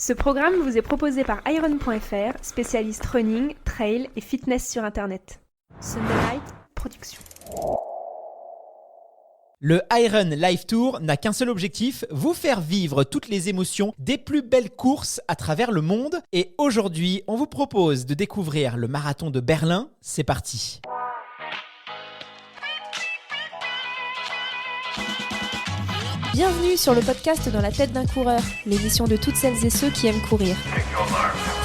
Ce programme vous est proposé par Iron.fr, spécialiste running, trail et fitness sur Internet. Sunderlight Productions. Le Iron Life Tour n'a qu'un seul objectif, vous faire vivre toutes les émotions des plus belles courses à travers le monde. Et aujourd'hui, on vous propose de découvrir le marathon de Berlin. C'est parti. Bienvenue sur le podcast Dans la tête d'un coureur, l'émission de toutes celles et ceux qui aiment courir.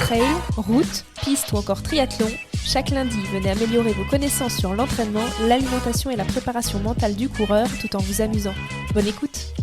Trail, route, piste ou encore triathlon, chaque lundi, venez améliorer vos connaissances sur l'entraînement, l'alimentation et la préparation mentale du coureur tout en vous amusant. Bonne écoute!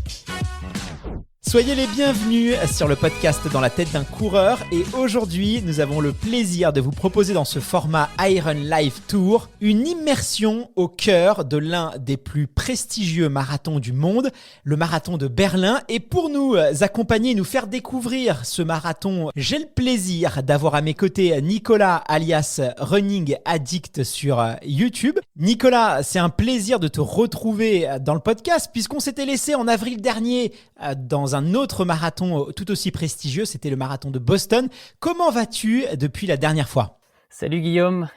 Soyez les bienvenus sur le podcast Dans la tête d'un coureur et aujourd'hui nous avons le plaisir de vous proposer dans ce format Iron Life Tour une immersion au cœur de l'un des plus prestigieux marathons du monde, le marathon de Berlin. Et pour nous accompagner et nous faire découvrir ce marathon, j'ai le plaisir d'avoir à mes côtés Nicolas alias Running Addict sur YouTube. Nicolas, c'est un plaisir de te retrouver dans le podcast puisqu'on s'était laissé en avril dernier dans un autre marathon tout aussi prestigieux, c'était le marathon de Boston. Comment vas-tu depuis la dernière fois ? Salut Guillaume,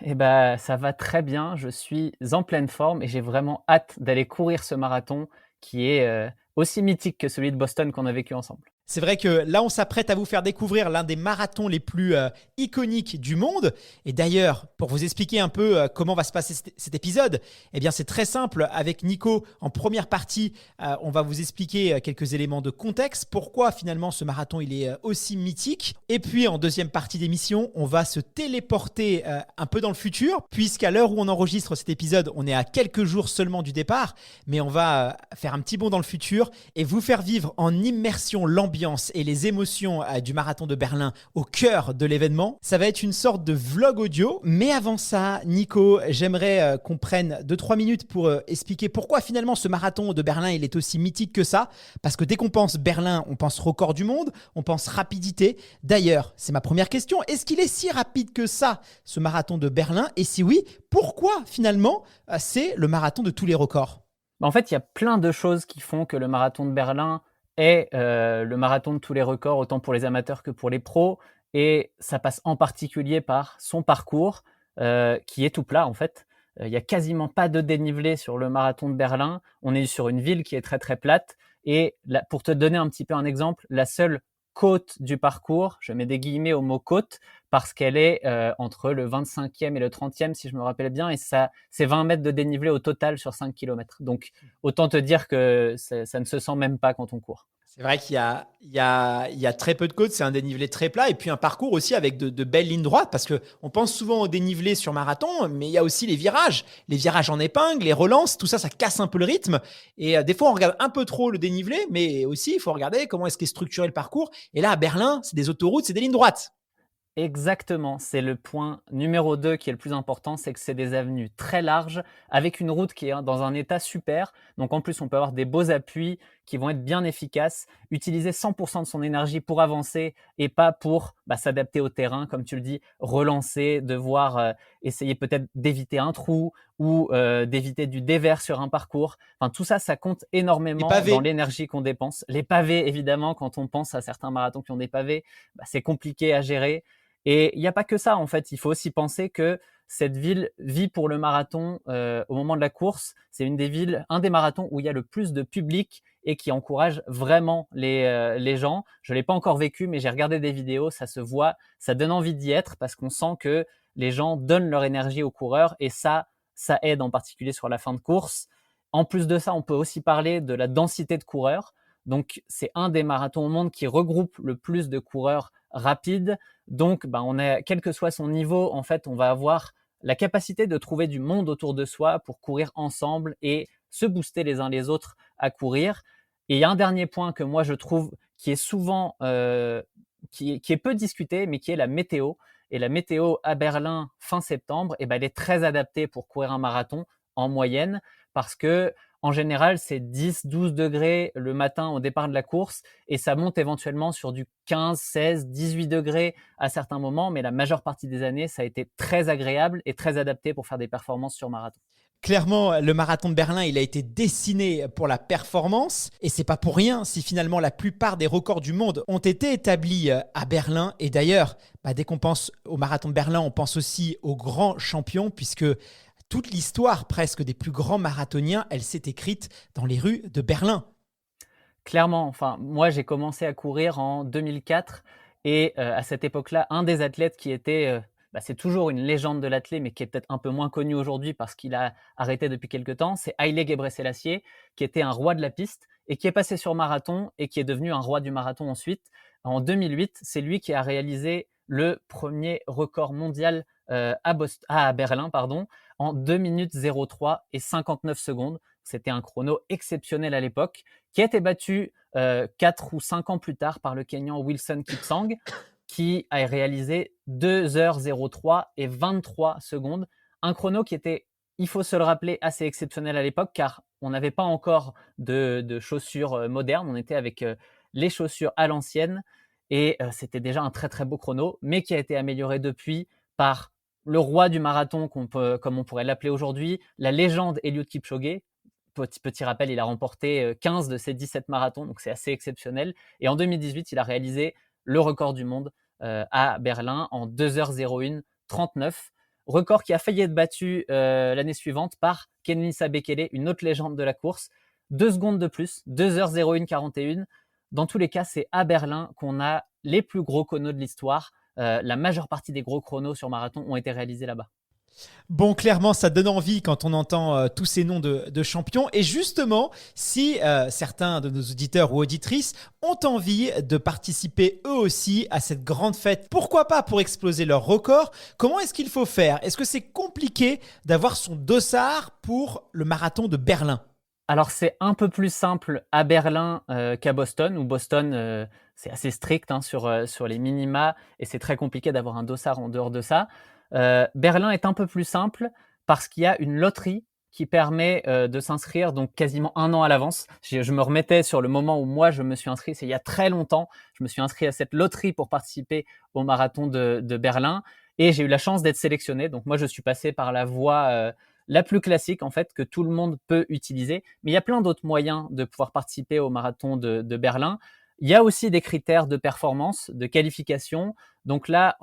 ça va très bien, je suis en pleine forme et j'ai vraiment hâte d'aller courir ce marathon qui est aussi mythique que celui de Boston qu'on a vécu ensemble. C'est vrai que là, on s'apprête à vous faire découvrir l'un des marathons les plus iconiques du monde. Et d'ailleurs, pour vous expliquer un peu comment va se passer cet épisode, eh bien, c'est très simple. Avec Nico, en première partie, on va vous expliquer quelques éléments de contexte. Pourquoi finalement ce marathon il est aussi mythique. Et puis, en deuxième partie d'émission, on va se téléporter un peu dans le futur, puisqu'à l'heure où on enregistre cet épisode, on est à quelques jours seulement du départ. Mais on va faire un petit bond dans le futur et vous faire vivre en immersion l'ambiance et les émotions du marathon de Berlin au cœur de l'événement. Ça va être une sorte de vlog audio. Mais avant ça, Nico, j'aimerais qu'on prenne 2-3 minutes pour expliquer pourquoi finalement ce marathon de Berlin il est aussi mythique que ça. Parce que dès qu'on pense Berlin, on pense record du monde, on pense rapidité. D'ailleurs, c'est ma première question. Est-ce qu'il est si rapide que ça, ce marathon de Berlin ? Et si oui, pourquoi finalement c'est le marathon de tous les records ? En fait, il y a plein de choses qui font que le marathon de Berlin est le marathon de tous les records, autant pour les amateurs que pour les pros. Et ça passe en particulier par son parcours, qui est tout plat en fait. Il n'y a quasiment pas de dénivelé sur le marathon de Berlin. On est sur une ville qui est très très plate. Et là, pour te donner un petit peu un exemple, la seule côte du parcours, je mets des guillemets au mot côte, parce qu'elle est entre le 25e et le 30e, si je me rappelle bien, et ça, c'est 20 mètres de dénivelé au total sur 5 km. Donc, autant te dire que ça ne se sent même pas quand on court. C'est vrai qu'il y a très peu de côtes, c'est un dénivelé très plat et puis un parcours aussi avec de belles lignes droites parce qu'on pense souvent au dénivelé sur marathon, mais il y a aussi les virages en épingle, les relances, tout ça, ça casse un peu le rythme. Et des fois, on regarde un peu trop le dénivelé, mais aussi, il faut regarder comment est-ce qu'est structuré le parcours. Et là, à Berlin, c'est des autoroutes, c'est des lignes droites. Exactement, c'est le point numéro 2 qui est le plus important, c'est que c'est des avenues très larges avec une route qui est dans un état super. Donc en plus, on peut avoir des beaux appuis qui vont être bien efficaces, utiliser 100% de son énergie pour avancer et pas pour s'adapter au terrain, comme tu le dis, relancer, devoir essayer peut-être d'éviter un trou ou d'éviter du dévers sur un parcours. Enfin, tout ça, ça compte énormément dans l'énergie qu'on dépense. Les pavés, évidemment, quand on pense à certains marathons qui ont des pavés, c'est compliqué à gérer. Et il n'y a pas que ça, en fait. Il faut aussi penser que cette ville vit pour le marathon au moment de la course. C'est un des marathons où il y a le plus de public et qui encourage vraiment les gens. Je ne l'ai pas encore vécu, mais j'ai regardé des vidéos, ça se voit, ça donne envie d'y être parce qu'on sent que les gens donnent leur énergie aux coureurs et ça aide en particulier sur la fin de course. En plus de ça, on peut aussi parler de la densité de coureurs. Donc, c'est un des marathons au monde qui regroupe le plus de coureurs rapides. Donc, quel que soit son niveau, en fait, on va avoir la capacité de trouver du monde autour de soi pour courir ensemble et se booster les uns les autres à courir. Et il y a un dernier point que moi, je trouve qui est souvent, qui est peu discuté, mais qui est la météo. Et la météo à Berlin, fin septembre, elle est très adaptée pour courir un marathon en moyenne parce que en général, c'est 10-12 degrés le matin au départ de la course et ça monte éventuellement sur du 15, 16, 18 degrés à certains moments, mais la majeure partie des années, ça a été très agréable et très adapté pour faire des performances sur marathon. Clairement, le marathon de Berlin, il a été dessiné pour la performance et c'est pas pour rien si finalement la plupart des records du monde ont été établis à Berlin. Et d'ailleurs, dès qu'on pense au marathon de Berlin, on pense aussi aux grands champions puisque toute l'histoire presque des plus grands marathoniens, elle s'est écrite dans les rues de Berlin. Clairement, enfin, moi, j'ai commencé à courir en 2004 et à cette époque-là, un des athlètes qui était, c'est toujours une légende de l'athlé, mais qui est peut-être un peu moins connu aujourd'hui parce qu'il a arrêté depuis quelque temps, c'est Haile Gebrselassie, qui était un roi de la piste et qui est passé sur marathon et qui est devenu un roi du marathon ensuite. En 2008, c'est lui qui a réalisé le premier record mondial, à Berlin, pardon, en 2 minutes 03 et 59 secondes. C'était un chrono exceptionnel à l'époque, qui a été battu 4 ou 5 ans plus tard par le Kenyan Wilson Kipsang, qui a réalisé 2h03 et 23 secondes. Un chrono qui était, il faut se le rappeler, assez exceptionnel à l'époque, car on n'avait pas encore de chaussures modernes. On était avec les chaussures à l'ancienne, et c'était déjà un très très beau chrono, mais qui a été amélioré depuis par le roi du marathon, comme on pourrait l'appeler aujourd'hui, la légende Eliud Kipchoge. Petit rappel, il a remporté 15 de ses 17 marathons, donc c'est assez exceptionnel. Et en 2018, il a réalisé le record du monde à Berlin en 2h01-39. Record qui a failli être battu l'année suivante par Kenenisa Bekele, une autre légende de la course. 2 secondes de plus, 2h01-41. Dans tous les cas, c'est à Berlin qu'on a les plus gros chronos de l'histoire. La majeure partie des gros chronos sur marathon ont été réalisés là-bas. Bon, clairement, ça donne envie quand on entend tous ces noms de champions. Et justement, si certains de nos auditeurs ou auditrices ont envie de participer eux aussi à cette grande fête, pourquoi pas pour exploser leur record, comment est-ce qu'il faut faire? Est-ce que c'est compliqué d'avoir son dossard pour le marathon de Berlin? Alors, c'est un peu plus simple à Berlin qu'à Boston, où Boston, c'est assez strict sur les minima et c'est très compliqué d'avoir un dossard en dehors de ça. Berlin est un peu plus simple parce qu'il y a une loterie qui permet de s'inscrire donc quasiment 1 an à l'avance. Je me remettais sur le moment où moi je me suis inscrit, c'est il y a très longtemps. Je me suis inscrit à cette loterie pour participer au marathon de Berlin et j'ai eu la chance d'être sélectionné. Donc moi je suis passé par la voie la plus classique en fait que tout le monde peut utiliser. Mais il y a plein d'autres moyens de pouvoir participer au marathon de Berlin. Il y a aussi des critères de performance, de qualification. Donc là,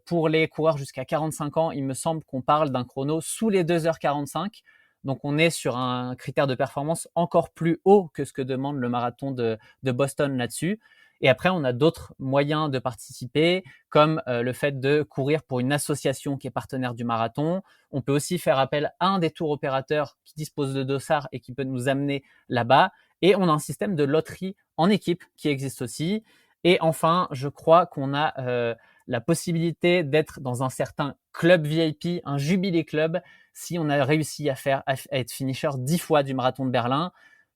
pour les coureurs jusqu'à 45 ans, il me semble qu'on parle d'un chrono sous les 2h45. Donc on est sur un critère de performance encore plus haut que ce que demande le marathon de Boston là-dessus. Et après, on a d'autres moyens de participer, comme le fait de courir pour une association qui est partenaire du marathon. On peut aussi faire appel à un des tours opérateurs qui dispose de dossards et qui peut nous amener là-bas. Et on a un système de loterie en équipe qui existe aussi. Et enfin, je crois qu'on a la possibilité d'être dans un certain club VIP, un jubilé club, si on a réussi à être finisher 10 fois du marathon de Berlin.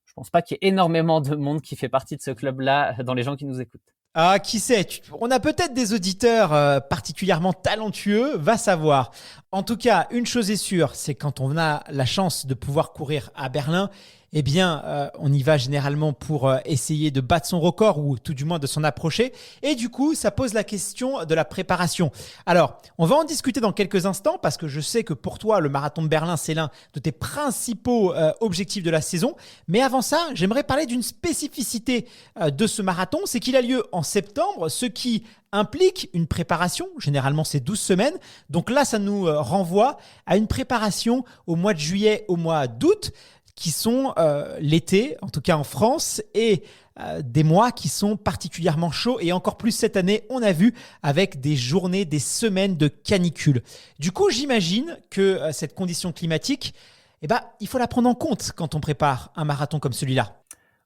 Je pense pas qu'il y ait énormément de monde qui fait partie de ce club-là dans les gens qui nous écoutent. Ah, qui sait, on a peut-être des auditeurs particulièrement talentueux, va savoir. En tout cas, une chose est sûre, c'est quand on a la chance de pouvoir courir à Berlin, eh bien, on y va généralement pour essayer de battre son record ou tout du moins de s'en approcher. Et du coup, ça pose la question de la préparation. Alors, on va en discuter dans quelques instants parce que je sais que pour toi, le marathon de Berlin, c'est l'un de tes principaux objectifs de la saison. Mais avant ça, j'aimerais parler d'une spécificité de ce marathon, c'est qu'il a lieu en septembre, ce qui implique une préparation, généralement c'est 12 semaines. Donc là, ça nous renvoie à une préparation au mois de juillet, au mois d'août, qui sont l'été, en tout cas en France, et des mois qui sont particulièrement chauds. Et encore plus cette année, on a vu avec des journées, des semaines de canicule. Du coup, j'imagine que cette condition climatique, il faut la prendre en compte quand on prépare un marathon comme celui-là.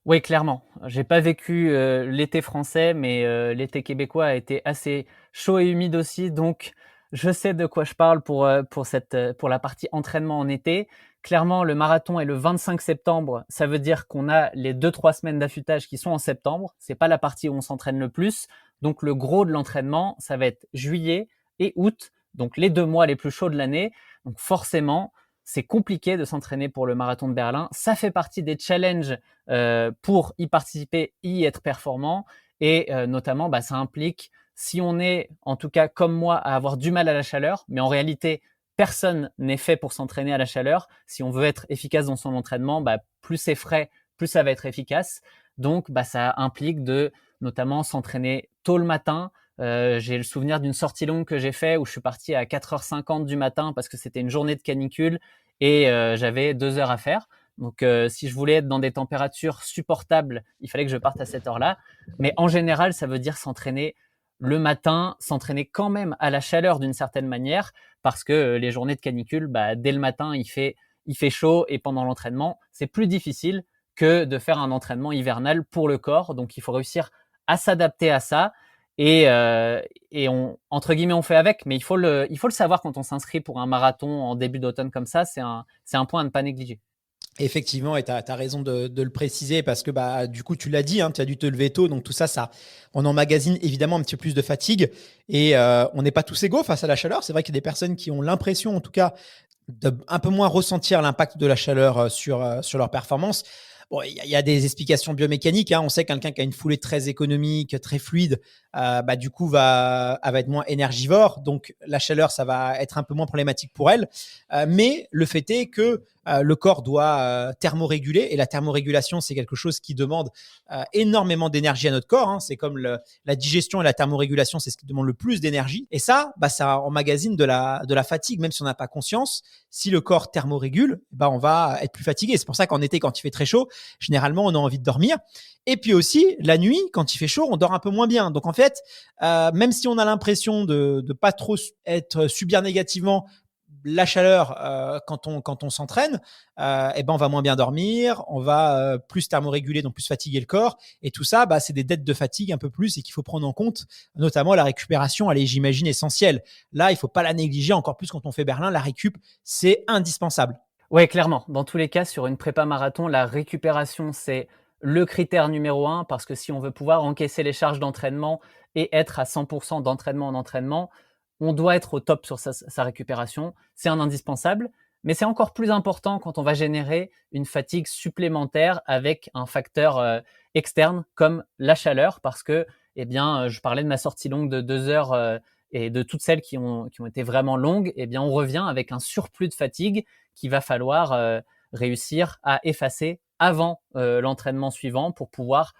Oui, clairement. J'ai pas vécu l'été français, mais l'été québécois a été assez chaud et humide aussi. Donc, je sais de quoi je parle pour la partie entraînement en été. Clairement, le marathon est le 25 septembre. Ça veut dire qu'on a les 2-3 semaines d'affûtage qui sont en septembre. C'est pas la partie où on s'entraîne le plus. Donc, le gros de l'entraînement, ça va être juillet et août. Donc, les 2 mois les plus chauds de l'année. Donc, forcément, c'est compliqué de s'entraîner pour le marathon de Berlin. Ça fait partie des challenges pour y participer, y être performant. Et notamment, ça implique, si on est, en tout cas comme moi, à avoir du mal à la chaleur, mais en réalité, personne n'est fait pour s'entraîner à la chaleur. Si on veut être efficace dans son entraînement, plus c'est frais, plus ça va être efficace. Donc, ça implique de notamment s'entraîner tôt le matin. J'ai le souvenir d'une sortie longue que j'ai fait où je suis parti à 4h50 du matin parce que c'était une journée de canicule et j'avais 2 heures à faire. Donc, si je voulais être dans des températures supportables, il fallait que je parte à cette heure-là. Mais en général, ça veut dire s'entraîner le matin, s'entraîner quand même à la chaleur d'une certaine manière, parce que les journées de canicule, dès le matin, il fait chaud et pendant l'entraînement, c'est plus difficile que de faire un entraînement hivernal pour le corps. Donc, il faut réussir à s'adapter à ça et on, entre guillemets, on fait avec, mais il faut le savoir quand on s'inscrit pour un marathon en début d'automne comme ça, c'est un point à ne pas négliger. Effectivement, et tu as raison de le préciser parce que du coup, tu l'as dit, hein, tu as dû te lever tôt. Donc tout ça, on emmagasine évidemment un petit peu plus de fatigue et on n'est pas tous égaux face à la chaleur. C'est vrai qu'il y a des personnes qui ont l'impression, en tout cas, de un peu moins ressentir l'impact de la chaleur sur leur performance. Bon, il y a des explications biomécaniques, hein. On sait que quelqu'un qui a une foulée très économique, très fluide, du coup, va être moins énergivore. Donc, la chaleur, ça va être un peu moins problématique pour elle. Mais le fait est que le corps doit thermoréguler. Et la thermorégulation, c'est quelque chose qui demande énormément d'énergie à notre corps, hein. C'est comme la digestion et la thermorégulation, c'est ce qui demande le plus d'énergie. Et ça emmagasine de la fatigue, même si on n'a pas conscience. Si le corps thermorégule, on va être plus fatigué. C'est pour ça qu'en été, quand il fait très chaud, généralement, on a envie de dormir. Et puis aussi, la nuit, quand il fait chaud, on dort un peu moins bien. Donc en fait, même si on a l'impression de pas trop subir négativement la chaleur quand on s'entraîne, on va moins bien dormir, on va plus thermoréguler, donc plus fatiguer le corps. Et tout ça, c'est des dettes de fatigue un peu plus et qu'il faut prendre en compte, notamment la récupération, elle est, j'imagine, essentielle. Là, il faut pas la négliger, encore plus quand on fait Berlin, la récup, c'est indispensable. Ouais, clairement. Dans tous les cas, sur une prépa marathon, la récupération, c'est le critère numéro 1 parce que si on veut pouvoir encaisser les charges d'entraînement et être à 100% d'entraînement en entraînement, on doit être au top sur sa récupération. C'est un indispensable, mais c'est encore plus important quand on va générer une fatigue supplémentaire avec un facteur externe comme la chaleur parce que, je parlais de ma sortie longue de 2 heures et de toutes celles qui ont été vraiment longues, on revient avec un surplus de fatigue qu'il va falloir réussir à effacer avant l'entraînement suivant pour pouvoir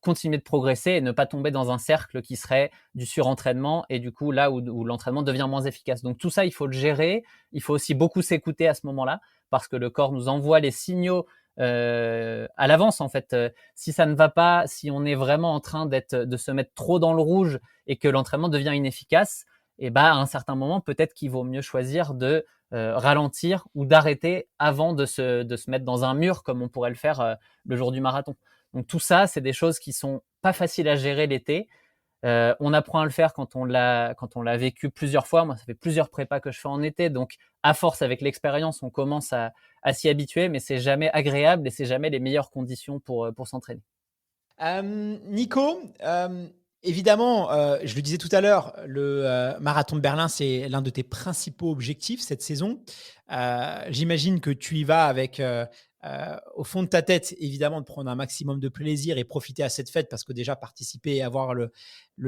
continuer de progresser et ne pas tomber dans un cercle qui serait du surentraînement et du coup là où l'entraînement devient moins efficace. Donc tout ça, il faut le gérer. Il faut aussi beaucoup s'écouter à ce moment-là parce que le corps nous envoie les signaux à l'avance en fait. Si ça ne va pas, si on est vraiment en train de se mettre trop dans le rouge et que l'entraînement devient inefficace, à un certain moment, peut-être qu'il vaut mieux choisir de ralentir ou d'arrêter avant de se mettre dans un mur comme on pourrait le faire le jour du marathon. Donc tout ça, c'est des choses qui sont pas faciles à gérer l'été. On apprend à le faire quand on l'a vécu plusieurs fois. Moi, ça fait plusieurs prépas que je fais en été. Donc, à force, avec l'expérience, on commence à s'y habituer, mais c'est jamais agréable et c'est jamais les meilleures conditions pour s'entraîner. Nico, évidemment, je le disais tout à l'heure, le marathon de Berlin, c'est l'un de tes principaux objectifs cette saison. J'imagine que tu y vas avec au fond de ta tête, évidemment, de prendre un maximum de plaisir et profiter à cette fête parce que déjà participer et avoir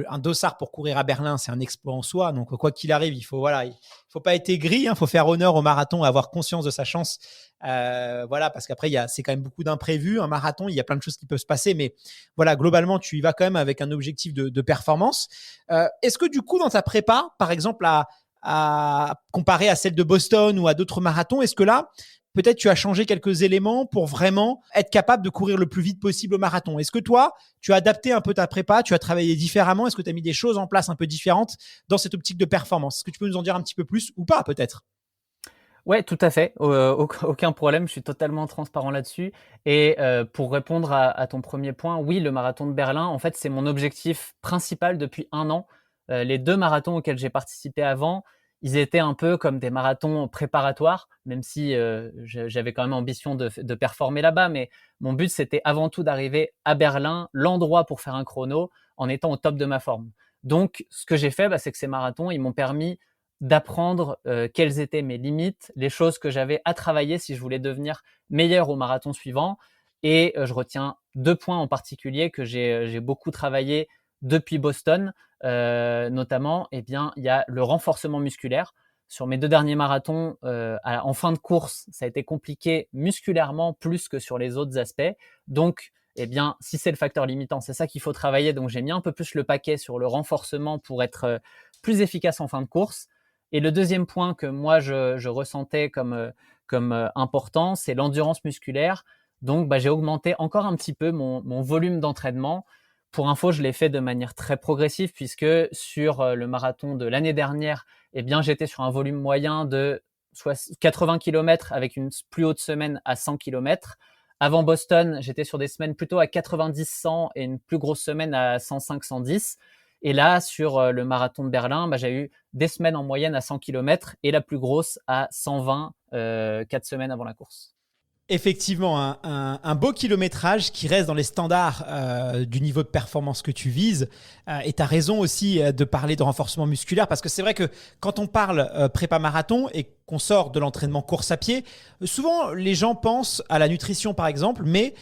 un dossard pour courir à Berlin, c'est un exploit en soi. Donc, quoi qu'il arrive, il faut pas être aigri, il faut faire honneur au marathon et avoir conscience de sa chance. Parce qu'après, c'est quand même beaucoup d'imprévus. Un marathon, il y a plein de choses qui peuvent se passer, mais voilà, globalement, tu y vas quand même avec un objectif de performance. Est-ce que du coup, dans ta prépa, par exemple, à comparer à celle de Boston ou à d'autres marathons, est-ce que là, peut-être tu as changé quelques éléments pour vraiment être capable de courir le plus vite possible au marathon? Est-ce que toi, tu as adapté un peu ta prépa, tu as travaillé différemment? Est-ce que tu as mis des choses en place un peu différentes dans cette optique de performance? Est-ce que tu peux nous en dire un petit peu plus ou pas peut-être? Ouais, tout à fait. Aucun problème, je suis totalement transparent là-dessus. Et pour répondre à ton premier point, oui, le marathon de Berlin, en fait, c'est mon objectif principal depuis 1 an. Les 2 marathons auxquels j'ai participé avant, ils étaient un peu comme des marathons préparatoires, même si j'avais quand même ambition de performer là-bas. Mais mon but, c'était avant tout d'arriver à Berlin, l'endroit pour faire un chrono, en étant au top de ma forme. Donc, ce que j'ai fait, c'est que ces marathons, ils m'ont permis d'apprendre quelles étaient mes limites, les choses que j'avais à travailler si je voulais devenir meilleur au marathon suivant. Et je retiens 2 points en particulier que j'ai beaucoup travaillé depuis Boston, notamment, il y a le renforcement musculaire. sur mes 2 derniers marathons, en fin de course, ça a été compliqué musculairement plus que sur les autres aspects. Donc, eh bien, si c'est le facteur limitant, c'est ça qu'il faut travailler. Donc, j'ai mis un peu plus le paquet sur le renforcement pour être plus efficace en fin de course. Et le deuxième point que moi, je ressentais comme important, c'est l'endurance musculaire. Donc, j'ai augmenté encore un petit peu mon volume d'entraînement. Pour info, je l'ai fait de manière très progressive puisque sur le marathon de l'année dernière, eh bien, j'étais sur un volume moyen de 80 km avec une plus haute semaine à 100 km. Avant Boston, j'étais sur des semaines plutôt à 90-100 et une plus grosse semaine à 105-110. Et là, sur le marathon de Berlin, j'ai eu des semaines en moyenne à 100 km et la plus grosse à 120, 4 semaines avant la course. Effectivement, un beau kilométrage qui reste dans les standards du niveau de performance que tu vises. Et tu as raison aussi de parler de renforcement musculaire parce que c'est vrai que quand on parle prépa marathon et qu'on sort de l'entraînement course à pied, souvent les gens pensent à la nutrition par exemple, mais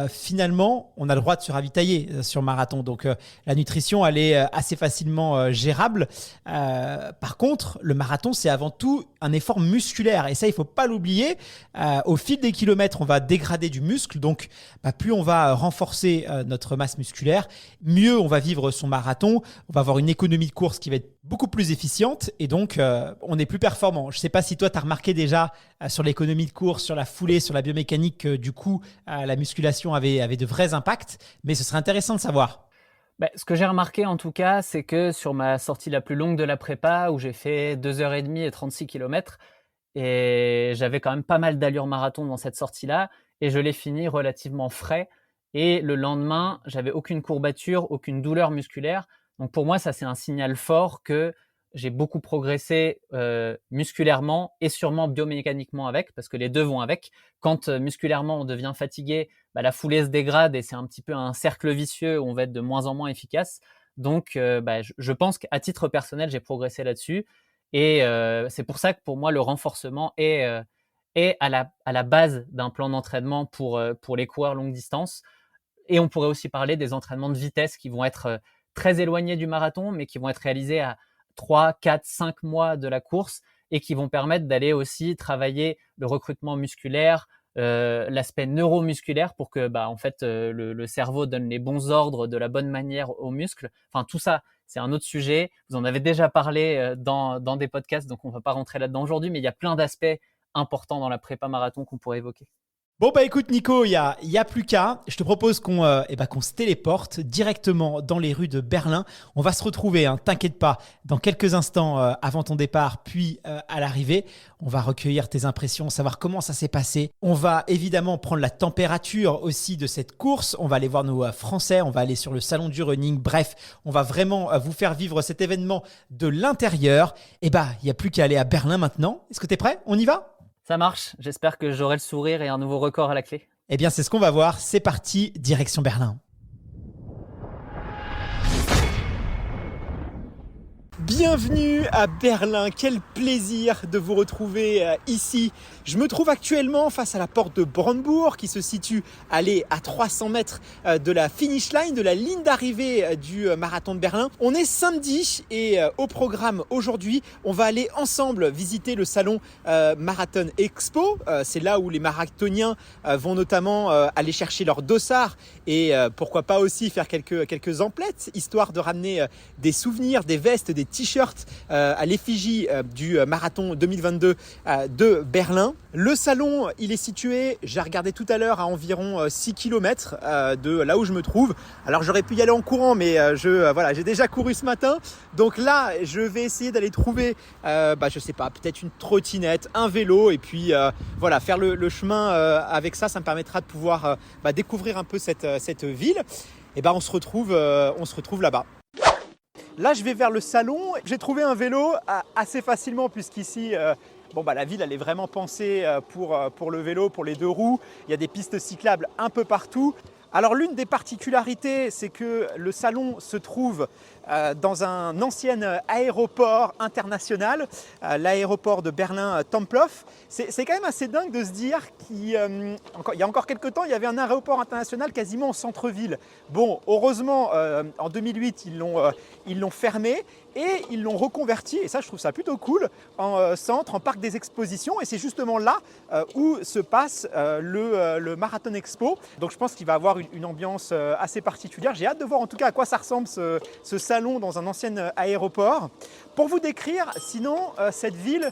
finalement on a le droit de se ravitailler sur marathon. Donc la nutrition elle est assez facilement gérable. Par contre, le marathon c'est avant tout un effort musculaire et ça il ne faut pas l'oublier. Au fil des kilomètres, on va dégrader du muscle, donc plus on va renforcer notre masse musculaire, mieux on va vivre son marathon, on va avoir une économie de course qui va être beaucoup plus efficiente et donc on est plus performant. Je ne sais pas si toi tu as remarqué déjà sur l'économie de course, sur la foulée, sur la biomécanique que du coup la musculation avait de vrais impacts, mais ce serait intéressant de savoir. Ce que j'ai remarqué en tout cas, c'est que sur ma sortie la plus longue de la prépa où j'ai fait 2h30 et 36 km, et j'avais quand même pas mal d'allure marathon dans cette sortie-là et je l'ai fini relativement frais et le lendemain, j'avais aucune courbature, aucune douleur musculaire. Donc pour moi, ça c'est un signal fort que j'ai beaucoup progressé musculairement et sûrement biomécaniquement avec, parce que les deux vont avec. Quand musculairement on devient fatigué, la foulée se dégrade et c'est un petit peu un cercle vicieux où on va être de moins en moins efficace. Donc je pense qu'à titre personnel, j'ai progressé là-dessus. Et c'est pour ça que pour moi, le renforcement est à la base d'un plan d'entraînement pour les coureurs longue distance. Et on pourrait aussi parler des entraînements de vitesse qui vont être très éloignés du marathon, mais qui vont être réalisés à 3, 4, 5 mois de la course et qui vont permettre d'aller aussi travailler le recrutement musculaire, l'aspect neuromusculaire pour que le cerveau donne les bons ordres de la bonne manière aux muscles. Enfin, tout ça, c'est un autre sujet. Vous en avez déjà parlé dans des podcasts, donc on ne va pas rentrer là-dedans aujourd'hui, mais il y a plein d'aspects importants dans la prépa marathon qu'on pourrait évoquer. Bon écoute Nico, il y a plus qu'à. Je te propose qu'on se téléporte directement dans les rues de Berlin. On va se retrouver, t'inquiète pas, dans quelques instants avant ton départ, puis à l'arrivée. On va recueillir tes impressions, savoir comment ça s'est passé. On va évidemment prendre la température aussi de cette course. On va aller voir nos Français, on va aller sur le salon du running. Bref, on va vraiment vous faire vivre cet événement de l'intérieur. Il n'y a plus qu'à aller à Berlin maintenant. Est-ce que tu es prêt? On y va? Ça marche, j'espère que j'aurai le sourire et un nouveau record à la clé. Eh bien, c'est ce qu'on va voir. C'est parti, direction Berlin. Bienvenue à Berlin, quel plaisir de vous retrouver ici. Je me trouve actuellement face à la porte de Brandebourg qui se situe à 300 mètres de la finish line, de la ligne d'arrivée du marathon de Berlin. On est samedi et au programme aujourd'hui, on va aller ensemble visiter le salon Marathon Expo. C'est là où les marathoniens vont notamment aller chercher leur dossard et pourquoi pas aussi faire quelques emplettes, histoire de ramener des souvenirs, des vestes, des t-shirts à l'effigie du marathon 2022 de Berlin. Le salon, il est situé, j'ai regardé tout à l'heure, à environ 6 km de là où je me trouve. Alors j'aurais pu y aller en courant, mais j'ai déjà couru ce matin. Donc là, je vais essayer d'aller trouver, je sais pas, peut-être une trottinette, un vélo et puis faire le chemin avec ça. Ça me permettra de pouvoir découvrir un peu cette ville. Et on se retrouve là-bas. Là, je vais vers le salon. J'ai trouvé un vélo assez facilement puisqu'ici, la ville, elle est vraiment pensée pour le vélo, pour les deux roues. Il y a des pistes cyclables un peu partout. Alors l'une des particularités, c'est que le salon se trouve dans un ancien aéroport international, l'aéroport de Berlin-Tempelhof. C'est quand même assez dingue de se dire qu'il y a encore quelques temps, il y avait un aéroport international quasiment au centre-ville. Bon, heureusement, en 2008, ils l'ont fermé et ils l'ont reconverti, et ça je trouve ça plutôt cool, en centre, en parc des expositions, et c'est justement là où se passe le Marathon Expo. Donc je pense qu'il va avoir une ambiance assez particulière. J'ai hâte de voir en tout cas à quoi ça ressemble ce salon dans un ancien aéroport. Pour vous décrire, sinon, cette ville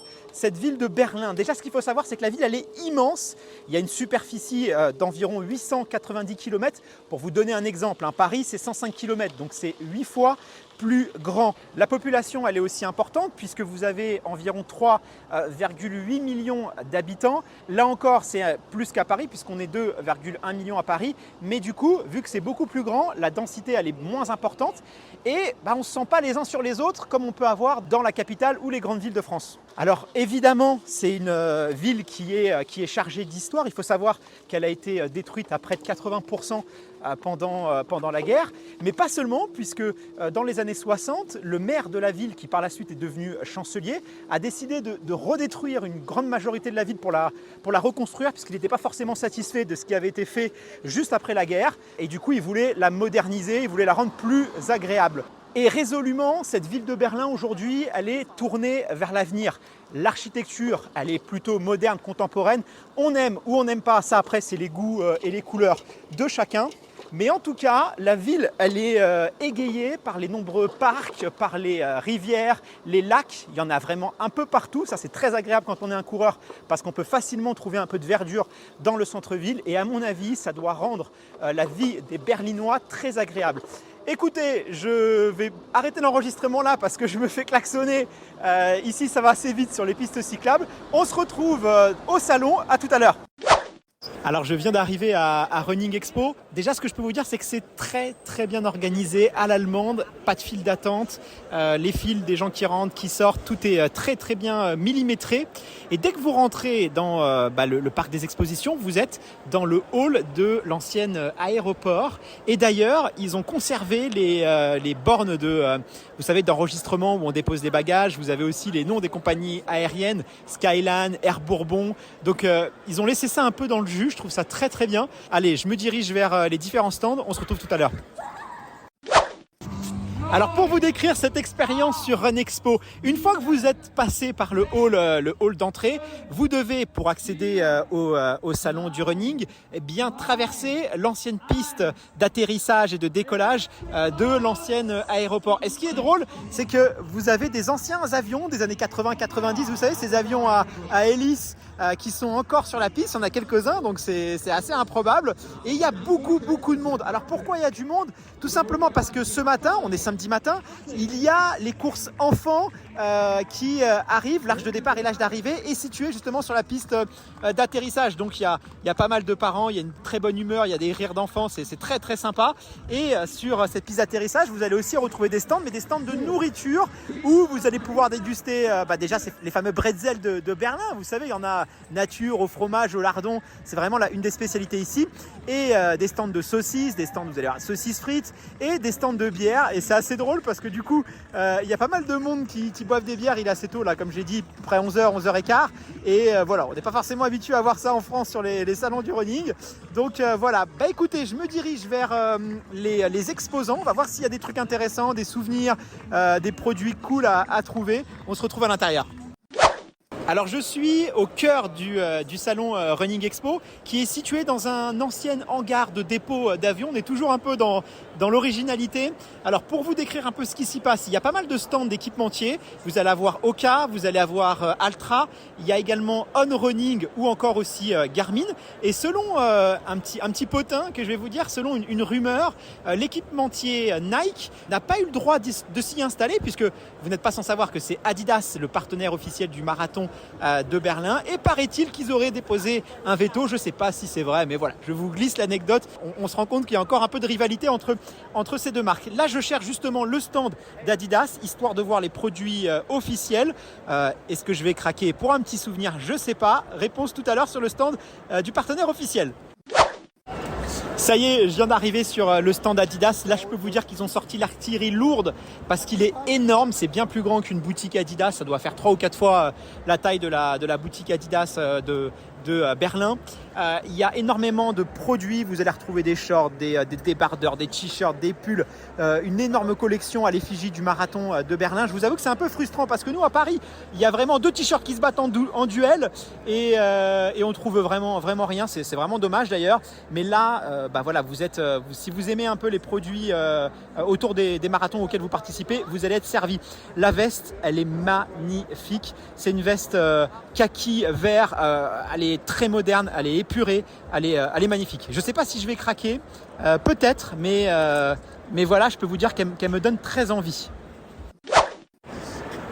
de Berlin, déjà ce qu'il faut savoir, c'est que la ville elle est immense. Il y a une superficie d'environ 890 km. Pour vous donner un exemple, Paris c'est 105 km, donc c'est 8 fois plus grand. La population elle est aussi importante puisque vous avez environ 3,8 millions d'habitants. Là encore c'est plus qu'à Paris puisqu'on est 2,1 millions à Paris, mais du coup vu que c'est beaucoup plus grand, la densité elle est moins importante et on ne se sent pas les uns sur les autres comme on peut avoir dans la capitale ou les grandes villes de France. Alors évidemment c'est une ville qui est chargée d'histoire. Il faut savoir qu'elle a été détruite à près de 80% pendant la guerre, mais pas seulement, puisque dans les années 60, le maire de la ville, qui par la suite est devenu chancelier, a décidé de redétruire une grande majorité de la ville pour la reconstruire, puisqu'il n'était pas forcément satisfait de ce qui avait été fait juste après la guerre, et du coup il voulait la moderniser, il voulait la rendre plus agréable. Et résolument, cette ville de Berlin aujourd'hui, elle est tournée vers l'avenir. L'architecture, elle est plutôt moderne, contemporaine. On aime ou on n'aime pas, ça après c'est les goûts et les couleurs de chacun. Mais en tout cas, la ville, elle est égayée par les nombreux parcs, par les rivières, les lacs. Il y en a vraiment un peu partout. Ça, c'est très agréable quand on est un coureur parce qu'on peut facilement trouver un peu de verdure dans le centre-ville. Et à mon avis, ça doit rendre la vie des Berlinois très agréable. Écoutez, je vais arrêter l'enregistrement là parce que je me fais klaxonner. Ici, ça va assez vite sur les pistes cyclables. On se retrouve au salon. À tout à l'heure. Alors je viens d'arriver à Running Expo. Déjà ce que je peux vous dire c'est que c'est très très bien organisé à l'allemande, pas de file d'attente, les files des gens qui rentrent, qui sortent, tout est très très bien millimétré. Et dès que vous rentrez dans le parc des expositions, vous êtes dans le hall de l'ancien aéroport. Et d'ailleurs ils ont conservé les bornes vous savez, d'enregistrement où on dépose les bagages. Vous avez aussi les noms des compagnies aériennes, Skyline, Air Bourbon. Donc ils ont laissé ça un peu dans le jus. Je trouve ça très très bien. Allez, je me dirige vers les différents stands. On se retrouve tout à l'heure. Alors pour vous décrire cette expérience sur Run Expo, une fois que vous êtes passé par le hall d'entrée, vous devez, pour accéder au salon du running, bien traverser l'ancienne piste d'atterrissage et de décollage de l'ancien aéroport. Et ce qui est drôle, c'est que vous avez des anciens avions des années 80-90, vous savez, ces avions à hélice qui sont encore sur la piste. Il y en a quelques-uns, donc c'est assez improbable. Et il y a beaucoup de monde. Alors pourquoi il y a du monde ? Tout simplement parce que ce matin, on est samedi matin, il y a les courses enfants qui arrivent. L'arche de départ et l'âge d'arrivée est situé justement sur la piste d'atterrissage. Donc il y a pas mal de parents, il y a une très bonne humeur, il y a des rires d'enfants, c'est très très sympa. Et sur cette piste d'atterrissage, vous allez aussi retrouver des stands, mais des stands de nourriture où vous allez pouvoir déguster déjà c'est les fameux bretzels de Berlin. Vous savez, il y en a nature, au fromage, au lardon. C'est vraiment une des spécialités ici. Et des stands de saucisses, des stands, vous allez voir, saucisses frites et des stands de bière. Et c'est assez drôle parce que du coup, il y a pas mal de monde qui boivent des bières. Il est assez tôt là, comme j'ai dit, à peu près 11h, 11h15. Et voilà, on n'est pas forcément habitué à voir ça en France sur les salons du running. Donc voilà, écoutez, je me dirige vers les exposants. On va voir s'il y a des trucs intéressants, des souvenirs, des produits cool à trouver. On se retrouve à l'intérieur. Alors je suis au cœur du salon Running Expo qui est situé dans un ancien hangar de dépôt d'avions. On est toujours un peu dans l'originalité. Alors pour vous décrire un peu ce qui s'y passe, il y a pas mal de stands d'équipementiers. Vous allez avoir Oka, vous allez avoir Altra, il y a également On Running ou encore aussi Garmin. Et selon un petit potin que je vais vous dire, selon une rumeur, l'équipementier Nike n'a pas eu le droit de s'y installer puisque vous n'êtes pas sans savoir que c'est Adidas, le partenaire officiel du marathon de Berlin, et paraît-il qu'ils auraient déposé un veto. Je ne sais pas si c'est vrai, mais voilà, je vous glisse l'anecdote. On se rend compte qu'il y a encore un peu de rivalité entre ces deux marques. Là, je cherche justement le stand d'Adidas, histoire de voir les produits officiels. Est-ce que je vais craquer pour un petit souvenir ? Je ne sais pas. Réponse tout à l'heure sur le stand du partenaire officiel. Ça y est, je viens d'arriver sur le stand Adidas. Là, je peux vous dire qu'ils ont sorti l'artillerie lourde parce qu'il est énorme. C'est bien plus grand qu'une boutique Adidas. Ça doit faire 3 ou 4 fois la taille de la boutique Adidas de Berlin. Il y a énormément de produits. Vous allez retrouver des shorts, des débardeurs, des t-shirts, des pulls, une énorme collection à l'effigie du marathon de Berlin. Je vous avoue que c'est un peu frustrant parce que nous, à Paris, il y a vraiment 2 t-shirts qui se battent en duel et on trouve vraiment rien. C'est vraiment dommage d'ailleurs. Mais là, voilà, si vous aimez un peu les produits autour des marathons auxquels vous participez, vous allez être servi. La veste, elle est magnifique. C'est une veste kaki vert. Elle est très moderne, elle est épurée, elle est magnifique. Je ne sais pas si je vais craquer, peut-être, mais voilà, je peux vous dire qu'elle me donne très envie.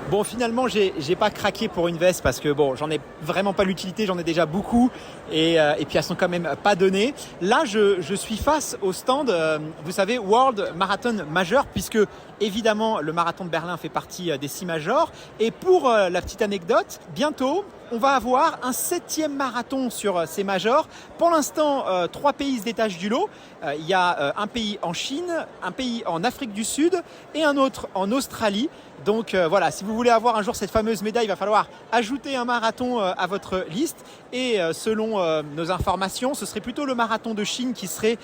Bon, finalement, j'ai pas craqué pour une veste parce que bon, j'en ai vraiment pas l'utilité, j'en ai déjà beaucoup et puis elles sont quand même pas données. Là, je suis face au stand, vous savez, World Marathon Major, puisque évidemment le marathon de Berlin fait partie des 6 majors. Et pour la petite anecdote, bientôt, on va avoir un 7e marathon sur ces majors. Pour l'instant, 3 pays se détachent du lot. Il y a un pays en Chine, un pays en Afrique du Sud et un autre en Australie. Donc voilà, si vous voulez avoir un jour cette fameuse médaille, il va falloir ajouter un marathon à votre liste. Et selon nos informations, ce serait plutôt le marathon de Chine qui serait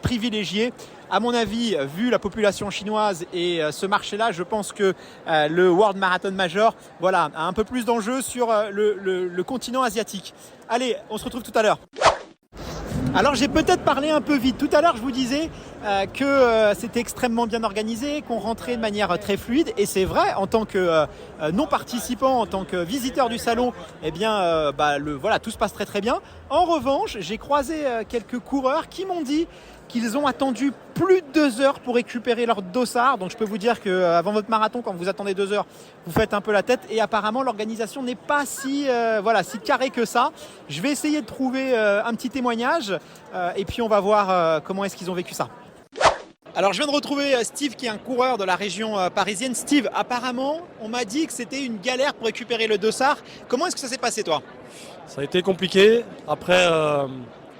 privilégié. À mon avis, vu la population chinoise et ce marché-là, je pense que le World Marathon Major, voilà, a un peu plus d'enjeux sur le continent asiatique. Allez, on se retrouve tout à l'heure. Alors j'ai peut-être parlé un peu vite. Tout à l'heure je vous disais que c'était extrêmement bien organisé, qu'on rentrait de manière très fluide. Et c'est vrai, en tant que non-participant, en tant que visiteur du salon, eh bien voilà, tout se passe très très bien. En revanche, j'ai croisé quelques coureurs qui m'ont dit qu'ils ont attendu plus de 2 heures pour récupérer leur dossard. Donc je peux vous dire qu'avant votre marathon, quand vous attendez 2 heures, vous faites un peu la tête. Et apparemment, l'organisation n'est pas si carrée que ça. Je vais essayer de trouver un petit témoignage et puis on va voir comment est-ce qu'ils ont vécu ça. Alors je viens de retrouver Steve qui est un coureur de la région parisienne. Steve, apparemment, on m'a dit que c'était une galère pour récupérer le dossard. Comment est-ce que ça s'est passé toi ? Ça a été compliqué. Après,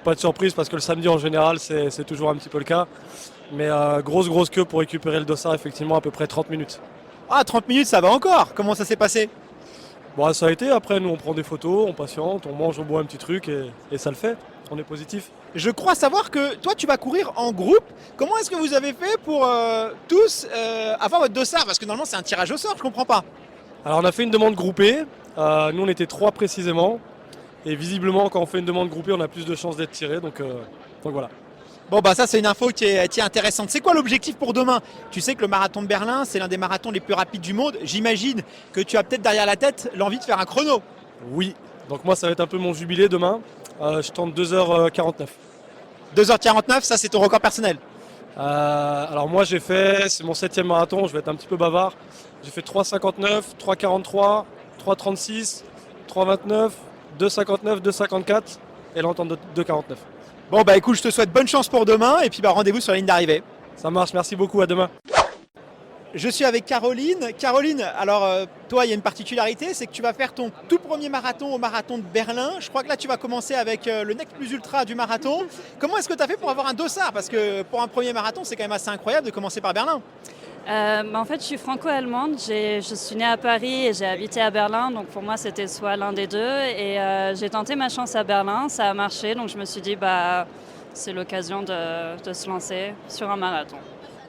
pas de surprise parce que le samedi en général c'est toujours un petit peu le cas. Mais grosse queue pour récupérer le dossard, effectivement à peu près 30 minutes. Ah, 30 minutes ça va encore. Comment ça s'est passé ? Bon, ça a été, après nous on prend des photos, on patiente, on mange, on boit un petit truc et ça le fait, on est positif. Je crois savoir que toi tu vas courir en groupe. Comment est-ce que vous avez fait pour tous avoir votre dossard ? Parce que normalement c'est un tirage au sort, je comprends pas. Alors on a fait une demande groupée, nous on était 3 précisément. Et visiblement, quand on fait une demande groupée, on a plus de chances d'être tiré. Donc voilà. Bon, ça, c'est une info qui est intéressante. C'est quoi l'objectif pour demain ? Tu sais que le marathon de Berlin, c'est l'un des marathons les plus rapides du monde. J'imagine que tu as peut-être derrière la tête l'envie de faire un chrono. Oui. Donc moi, ça va être un peu mon jubilé demain. Je tente 2h49. 2h49, ça, c'est ton record personnel ? Alors moi, c'est mon 7e marathon. Je vais être un petit peu bavard. J'ai fait 3h59, 3h43, 3h36, 3h29. 2,59, 2,54 et là on tente 2,49. Bon écoute, je te souhaite bonne chance pour demain et puis rendez-vous sur la ligne d'arrivée. Ça marche, merci beaucoup, à demain. Je suis avec Caroline. Caroline, alors toi il y a une particularité, c'est que tu vas faire ton tout premier marathon au marathon de Berlin. Je crois que là tu vas commencer avec le Nec Plus Ultra du marathon. Comment est-ce que tu as fait pour avoir un dossard ? Parce que pour un premier marathon c'est quand même assez incroyable de commencer par Berlin. En fait, je suis franco-allemande. Je suis née à Paris et j'ai habité à Berlin. Donc pour moi, c'était soit l'un des deux. Et j'ai tenté ma chance à Berlin. Ça a marché. Donc je me suis dit, c'est l'occasion de se lancer sur un marathon.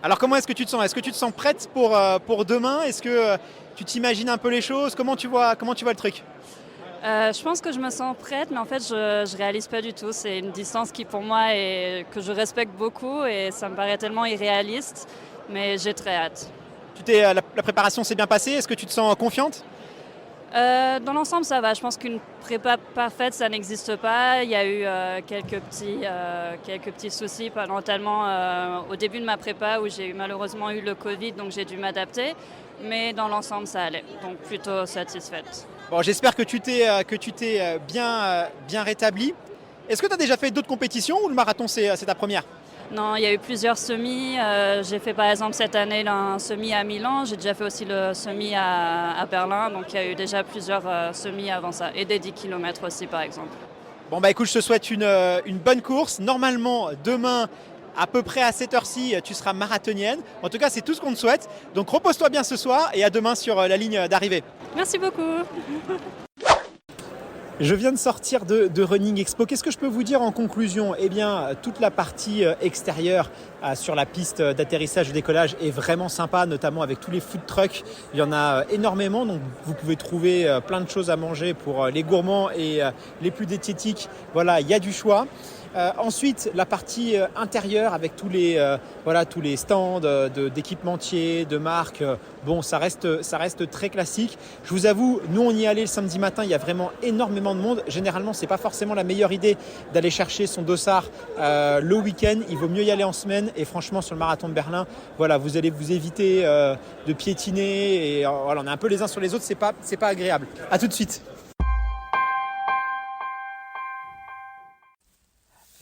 Alors comment est-ce que tu te sens ? Est-ce que tu te sens prête pour demain ? Est-ce que tu t'imagines un peu les choses ? Comment tu vois le truc ? Je pense que je me sens prête, mais en fait, je réalise pas du tout. C'est une distance qui, pour moi, que je respecte beaucoup et ça me paraît tellement irréaliste. Mais j'ai très hâte. La préparation s'est bien passée. Est-ce que tu te sens confiante ? Dans l'ensemble, ça va. Je pense qu'une prépa parfaite, ça n'existe pas. Il y a eu quelques petits soucis, notamment au début de ma prépa où j'ai malheureusement eu le Covid, donc j'ai dû m'adapter. Mais dans l'ensemble, ça allait. Donc plutôt satisfaite. Bon, j'espère que tu t'es bien rétabli. Est-ce que tu as déjà fait d'autres compétitions ou le marathon c'est ta première ? Non, il y a eu plusieurs semis. J'ai fait par exemple cette année un semi à Milan. J'ai déjà fait aussi le semi à Berlin. Donc il y a eu déjà plusieurs semis avant ça. Et des 10 km aussi par exemple. Bon bah écoute, je te souhaite une bonne course. Normalement, demain, à peu près à cette heure-ci, tu seras marathonienne. En tout cas, c'est tout ce qu'on te souhaite. Donc repose-toi bien ce soir et à demain sur la ligne d'arrivée. Merci beaucoup. Je viens de sortir de Running Expo. Qu'est-ce que je peux vous dire en conclusion ? Eh bien, toute la partie extérieure sur la piste d'atterrissage et décollage est vraiment sympa, notamment avec tous les food trucks. Il y en a énormément, donc vous pouvez trouver plein de choses à manger pour les gourmands et les plus diététiques. Voilà, il y a du choix. Ensuite, la partie intérieure avec tous les stands d'équipementiers, de marques. Bon, ça reste très classique. Je vous avoue, nous on y est allé le samedi matin, il y a vraiment énormément de monde. Généralement, c'est pas forcément la meilleure idée d'aller chercher son dossard le week-end. Il vaut mieux y aller en semaine. Et franchement, sur le marathon de Berlin, voilà, vous allez vous éviter de piétiner. Et voilà, on est un peu les uns sur les autres. C'est pas agréable. À tout de suite.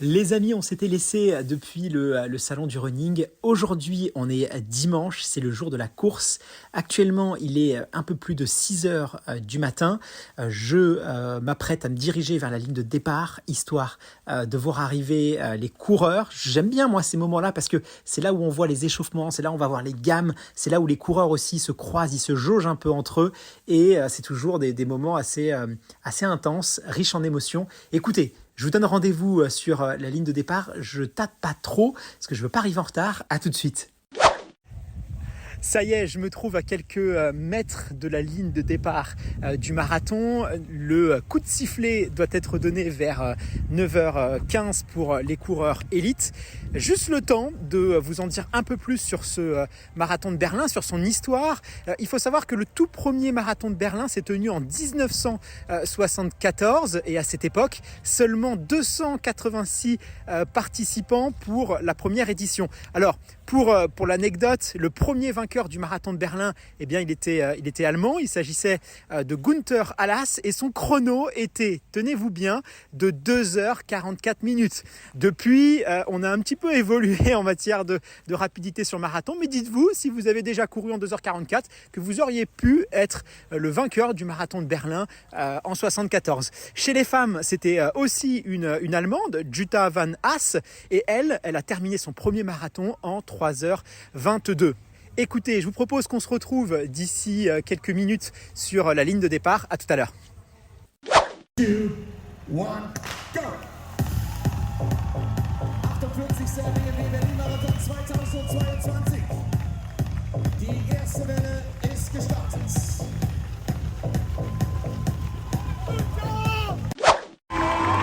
Les amis, on s'était laissé depuis le salon du running. Aujourd'hui, on est dimanche, c'est le jour de la course. Actuellement, il est un peu plus de 6 heures du matin. Je m'apprête à me diriger vers la ligne de départ, histoire de voir arriver les coureurs. J'aime bien, moi, ces moments-là, parce que c'est là où on voit les échauffements, c'est là où on va voir les gammes, c'est là où les coureurs aussi se croisent, ils se jaugent un peu entre eux. Et c'est toujours des moments assez intenses, riches en émotions. Écoutez, je vous donne rendez-vous sur la ligne de départ. Je tape pas trop parce que je veux pas arriver en retard. À tout de suite. Ça y est, je me trouve à quelques mètres de la ligne de départ du marathon. Le coup de sifflet doit être donné vers 9h15 pour les coureurs élites. Juste le temps de vous en dire un peu plus sur ce marathon de Berlin, sur son histoire. Il faut savoir que le tout premier marathon de Berlin s'est tenu en 1974 et à cette époque, seulement 286 participants pour la première édition. Alors, pour l'anecdote, le premier vainqueur du marathon de Berlin, eh bien, il était allemand. Il s'agissait de Günther Halas et son chrono était, tenez-vous bien, de 2h44. Depuis, on a un petit peu évolué en matière de rapidité sur marathon, mais dites-vous, si vous avez déjà couru en 2h44, que vous auriez pu être le vainqueur du marathon de Berlin en 74. Chez les femmes, c'était aussi une Allemande, Jutta van Haas, et elle a terminé son premier marathon en 3h22. Écoutez, je vous propose qu'on se retrouve d'ici quelques minutes sur la ligne de départ. À tout à l'heure. 2, 1, go! 48 Serie Berlin-Marathon 2022. Die erste Welle ist gestartet.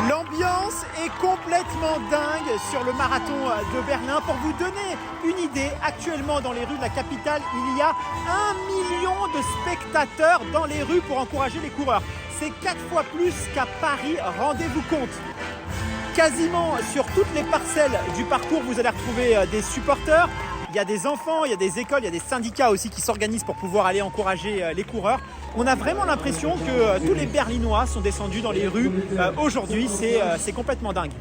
L'ambiance est complètement dingue sur le marathon de Berlin. Pour vous donner une idée, actuellement dans les rues de la capitale, il y a 1 million de spectateurs dans les rues pour encourager les coureurs. C'est 4 fois plus qu'à Paris, rendez-vous compte. Quasiment sur toutes les parcelles du parcours, vous allez retrouver des supporters. Il y a des enfants, il y a des écoles, il y a des syndicats aussi qui s'organisent pour pouvoir aller encourager les coureurs. On a vraiment l'impression que tous les Berlinois sont descendus dans les rues aujourd'hui. C'est complètement dingue.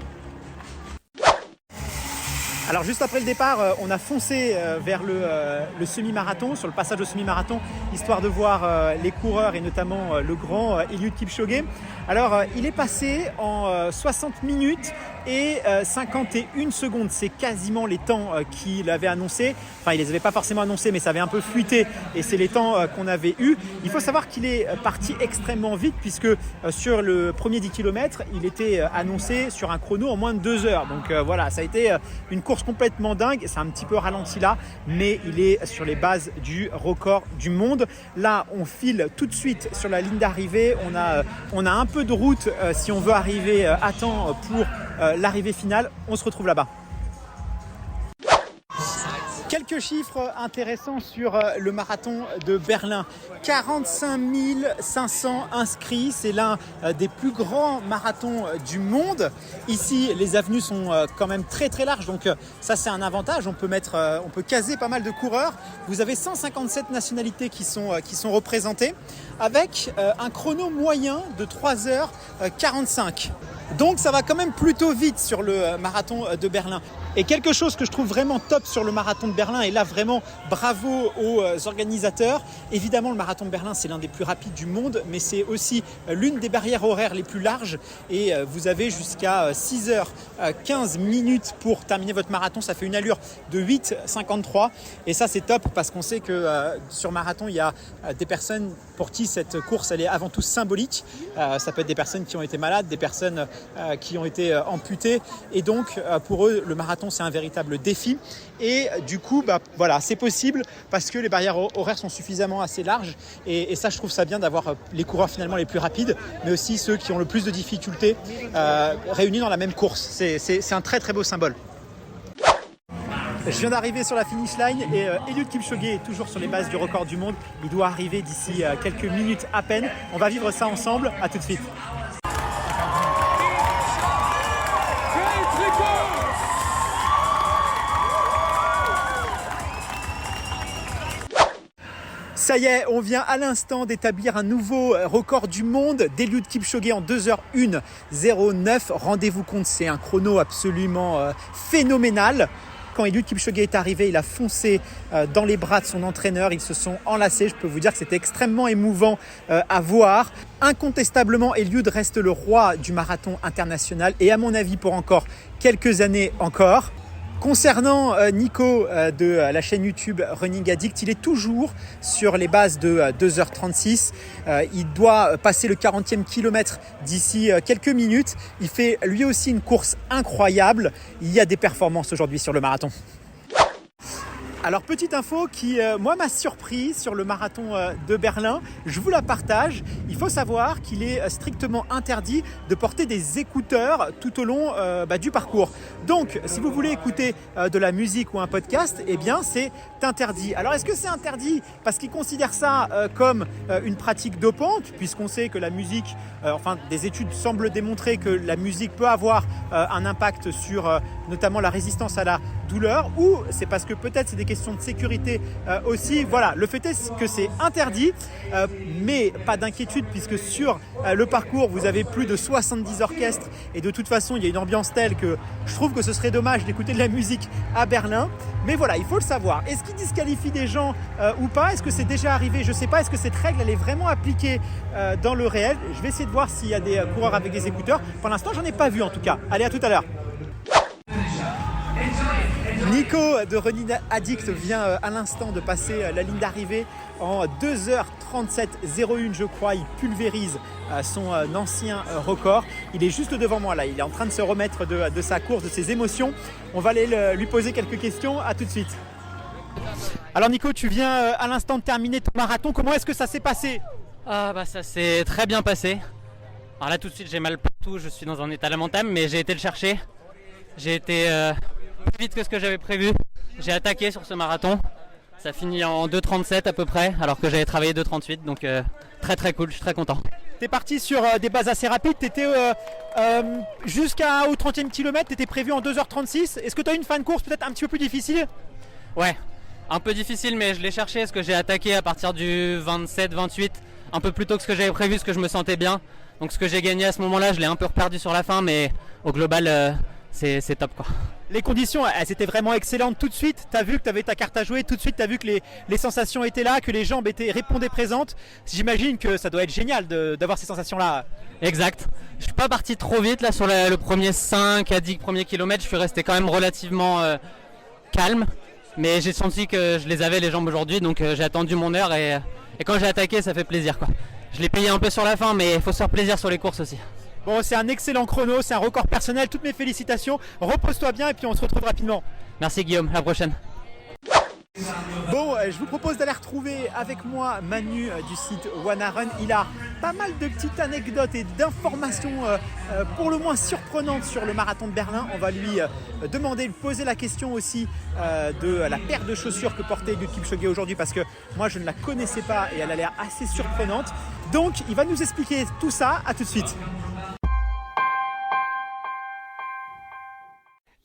Alors juste après le départ, on a foncé vers le semi-marathon, sur le passage au semi-marathon, histoire de voir les coureurs et notamment le grand Eliud Kipchoge. Alors il est passé en 60 minutes et 51 secondes. C'est quasiment les temps qu'il avait annoncés. Enfin, il les avait pas forcément annoncés, mais ça avait un peu fuité et c'est les temps qu'on avait eus. Il faut savoir qu'il est parti extrêmement vite puisque sur le premier 10 km, il était annoncé sur un chrono en moins de 2 heures. Donc voilà, ça a été une course complètement dingue. C'est un petit peu ralenti là, mais il est sur les bases du record du monde. Là, on file tout de suite sur la ligne d'arrivée. On a un peu de route si on veut arriver à temps pour l'arrivée finale. On se retrouve là-bas. Quelques chiffres intéressants sur le marathon de Berlin. 45 500 inscrits, c'est l'un des plus grands marathons du monde. Ici, les avenues sont quand même très très larges, donc ça c'est un avantage. On peut caser pas mal de coureurs. Vous avez 157 nationalités qui sont représentées avec un chrono moyen de 3h45. Donc ça va quand même plutôt vite sur le marathon de Berlin. Et quelque chose que je trouve vraiment top sur le marathon de Berlin, et là vraiment bravo aux organisateurs. Évidemment, le marathon de Berlin, c'est l'un des plus rapides du monde, mais c'est aussi l'une des barrières horaires les plus larges. Et vous avez jusqu'à 6h15 minutes pour terminer votre marathon. Ça fait une allure de 8,53. Et ça, c'est top parce qu'on sait que sur marathon, il y a des personnes pour qui cette course, elle est avant tout symbolique. Ça peut être des personnes qui ont été malades, des personnes qui ont été amputées. Et donc, pour eux, le marathon, c'est un véritable défi. Et du coup, voilà, c'est possible parce que les barrières horaires sont suffisamment assez larges. Et ça, je trouve ça bien d'avoir les coureurs finalement les plus rapides, mais aussi ceux qui ont le plus de difficultés réunis dans la même course. C'est un très très beau symbole. Je viens d'arriver sur la finish line et Eliud Kipchoge est toujours sur les bases du record du monde. Il doit arriver d'ici quelques minutes à peine. On va vivre ça ensemble. À tout de suite. Ça y est, on vient à l'instant d'établir un nouveau record du monde d'Eliud Kipchoge en 2h01,09. Rendez-vous compte, c'est un chrono absolument phénoménal. Quand Eliud Kipchoge est arrivé, il a foncé dans les bras de son entraîneur. Ils se sont enlacés. Je peux vous dire que c'était extrêmement émouvant à voir. Incontestablement, Eliud reste le roi du marathon international et à mon avis pour encore quelques années encore. Concernant Nico de la chaîne YouTube Running Addict, il est toujours sur les bases de 2h36. Il doit passer le 40e kilomètre d'ici quelques minutes. Il fait lui aussi une course incroyable. Il y a des performances aujourd'hui sur le marathon. Alors petite info qui moi m'a surpris sur le marathon de Berlin, je vous la partage. Il faut savoir qu'il est strictement interdit de porter des écouteurs tout au long du parcours. Donc si vous voulez écouter de la musique ou un podcast, eh bien c'est interdit. Alors est-ce que c'est interdit parce qu'ils considèrent ça comme une pratique dopante, puisqu'on sait que la musique, des études semblent démontrer que la musique peut avoir un impact sur notamment la résistance à la douleur, ou c'est parce que peut-être c'est des questions de sécurité aussi. Voilà, le fait est que c'est interdit, mais pas d'inquiétude puisque sur le parcours vous avez plus de 70 orchestres et de toute façon il y a une ambiance telle que je trouve que ce serait dommage d'écouter de la musique à Berlin. Mais voilà, il faut le savoir. Est-ce qu'ils disqualifient des gens ou pas? Est-ce que c'est déjà arrivé? Je ne sais pas. Est-ce que cette règle elle est vraiment appliquée dans le réel? Je vais essayer de voir s'il y a des coureurs avec des écouteurs. Pour l'instant, j'en ai pas vu en tout cas. Allez, à tout à l'heure. Nico de Running Addict vient à l'instant de passer la ligne d'arrivée en 2h37,01 je crois. Il pulvérise son ancien record. Il est juste devant moi là. Il est en train de se remettre de sa course, de ses émotions. On va aller lui poser quelques questions. À tout de suite. Alors Nico, tu viens à l'instant de terminer ton marathon. Comment est-ce que ça s'est passé? Ça s'est très bien passé. Alors là tout de suite j'ai mal partout, je suis dans un état lamentable, mais j'ai été le chercher. J'ai été plus vite que ce que j'avais prévu. J'ai attaqué sur ce marathon. Ça finit en 2,37 à peu près, alors que j'avais travaillé 2,38. Donc très très cool, je suis très content. T'es parti sur des bases assez rapides. T'étais jusqu'au 30e kilomètre, t'étais prévu en 2h36. Est-ce que tu as une fin de course peut-être un petit peu plus difficile? Ouais, un peu difficile, mais je l'ai cherché parce que j'ai attaqué à partir du 27-28, un peu plus tôt que ce que j'avais prévu, ce que je me sentais bien. Donc ce que j'ai gagné à ce moment-là, je l'ai un peu reperdu sur la fin, mais au global, c'est top quoi. Les conditions, elles étaient vraiment excellentes tout de suite. Tu as vu que tu avais ta carte à jouer, tout de suite tu as vu que les sensations étaient là, que les jambes répondaient présentes. J'imagine que ça doit être génial d'avoir ces sensations-là. Exact. Je suis pas parti trop vite là sur le premier 5 à 10 premiers kilomètres. Je suis resté quand même relativement calme. Mais j'ai senti que je les avais les jambes aujourd'hui, donc j'ai attendu mon heure et quand j'ai attaqué, ça fait plaisir quoi. Je l'ai payé un peu sur la fin, mais il faut se faire plaisir sur les courses aussi. Bon, c'est un excellent chrono, c'est un record personnel, toutes mes félicitations. Repose-toi bien et puis on se retrouve rapidement. Merci Guillaume, à la prochaine. Bon, je vous propose d'aller retrouver avec moi Manu du site Wanna-Run. Il a pas mal de petites anecdotes et d'informations pour le moins surprenantes sur le marathon de Berlin. On va lui lui poser la question aussi de la paire de chaussures que portait Eliud Kipchoge aujourd'hui, parce que moi je ne la connaissais pas et elle a l'air assez surprenante. Donc il va nous expliquer tout ça. À tout de suite.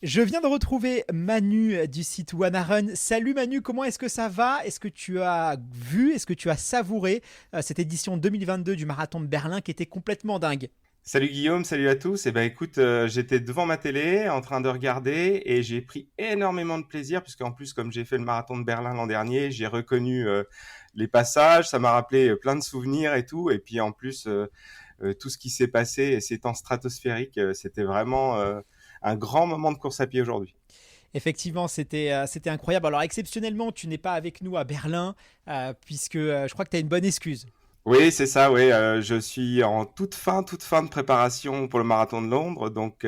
Je viens de retrouver Manu du site Wanna-Run. Salut Manu, comment est-ce que ça va? Est-ce que tu as vu, est-ce que tu as savouré cette édition 2022 du marathon de Berlin qui était complètement dingue? Salut Guillaume, salut à tous. Eh ben écoute, j'étais devant ma télé en train de regarder et j'ai pris énormément de plaisir puisqu'en plus comme j'ai fait le marathon de Berlin l'an dernier, j'ai reconnu les passages, ça m'a rappelé plein de souvenirs et tout. Et puis en plus tout ce qui s'est passé et ces temps stratosphériques, c'était vraiment un grand moment de course à pied aujourd'hui. Effectivement, c'était incroyable. Alors, exceptionnellement, tu n'es pas avec nous à Berlin, puisque je crois que tu as une bonne excuse. Oui, c'est ça, oui. Je suis en toute fin de préparation pour le marathon de Londres. Donc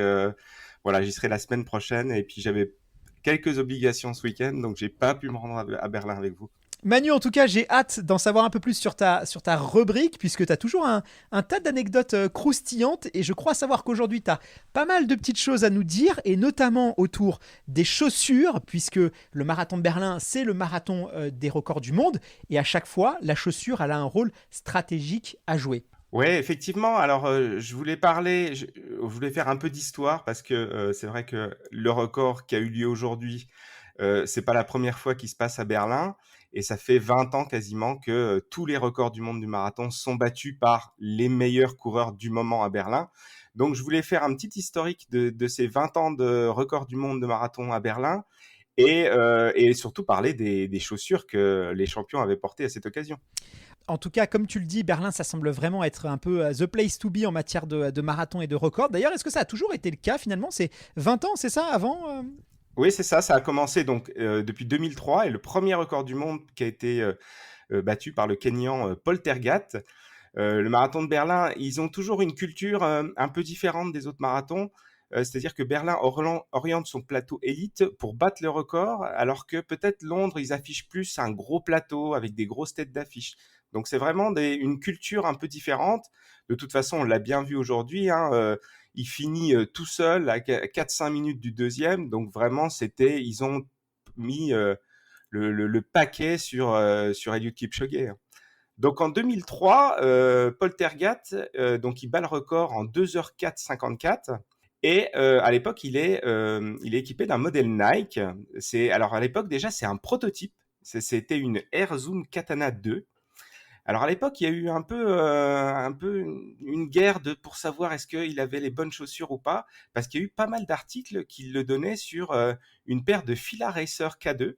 voilà, j'y serai la semaine prochaine. Et puis j'avais quelques obligations ce week-end, donc j'ai pas pu me rendre à Berlin avec vous. Manu, en tout cas, j'ai hâte d'en savoir un peu plus sur ta rubrique, puisque tu as toujours un tas d'anecdotes croustillantes, et je crois savoir qu'aujourd'hui, tu as pas mal de petites choses à nous dire, et notamment autour des chaussures, puisque le marathon de Berlin, c'est le marathon des records du monde, et à chaque fois, la chaussure, elle a un rôle stratégique à jouer. Ouais, effectivement. Alors, je voulais faire un peu d'histoire parce que c'est vrai que le record qui a eu lieu aujourd'hui, c'est pas la première fois qu'il se passe à Berlin, et ça fait 20 ans quasiment que tous les records du monde du marathon sont battus par les meilleurs coureurs du moment à Berlin. Donc, je voulais faire un petit historique de ces 20 ans de records du monde de marathon à Berlin et surtout parler des chaussures que les champions avaient portées à cette occasion. En tout cas, comme tu le dis, Berlin, ça semble vraiment être un peu the place to be en matière de marathon et de record. D'ailleurs, est-ce que ça a toujours été le cas finalement? C'est 20 ans, c'est ça, avant Oui, c'est ça. Ça a commencé donc depuis 2003 et le premier record du monde qui a été battu par le Kenyan Paul Tergat. Le marathon de Berlin, ils ont toujours une culture un peu différente des autres marathons. C'est-à-dire que Berlin oriente son plateau élite pour battre le record, alors que peut-être Londres, ils affichent plus un gros plateau avec des grosses têtes d'affiche. Donc c'est vraiment une culture un peu différente. De toute façon, on l'a bien vu aujourd'hui, hein, il finit tout seul à 4-5 minutes du deuxième. Donc vraiment, ils ont mis le paquet sur Eliud Kipchoge, hein. Donc en 2003, Paul Tergat, donc il bat le record en 2h04,54. Et à l'époque, il est équipé d'un modèle Nike. Alors à l'époque déjà, c'est un prototype. C'était une Air Zoom Katana 2. Alors à l'époque, il y a eu un peu une guerre pour savoir est-ce qu'il avait les bonnes chaussures ou pas, parce qu'il y a eu pas mal d'articles qui le donnaient sur une paire de Fila Racer K2.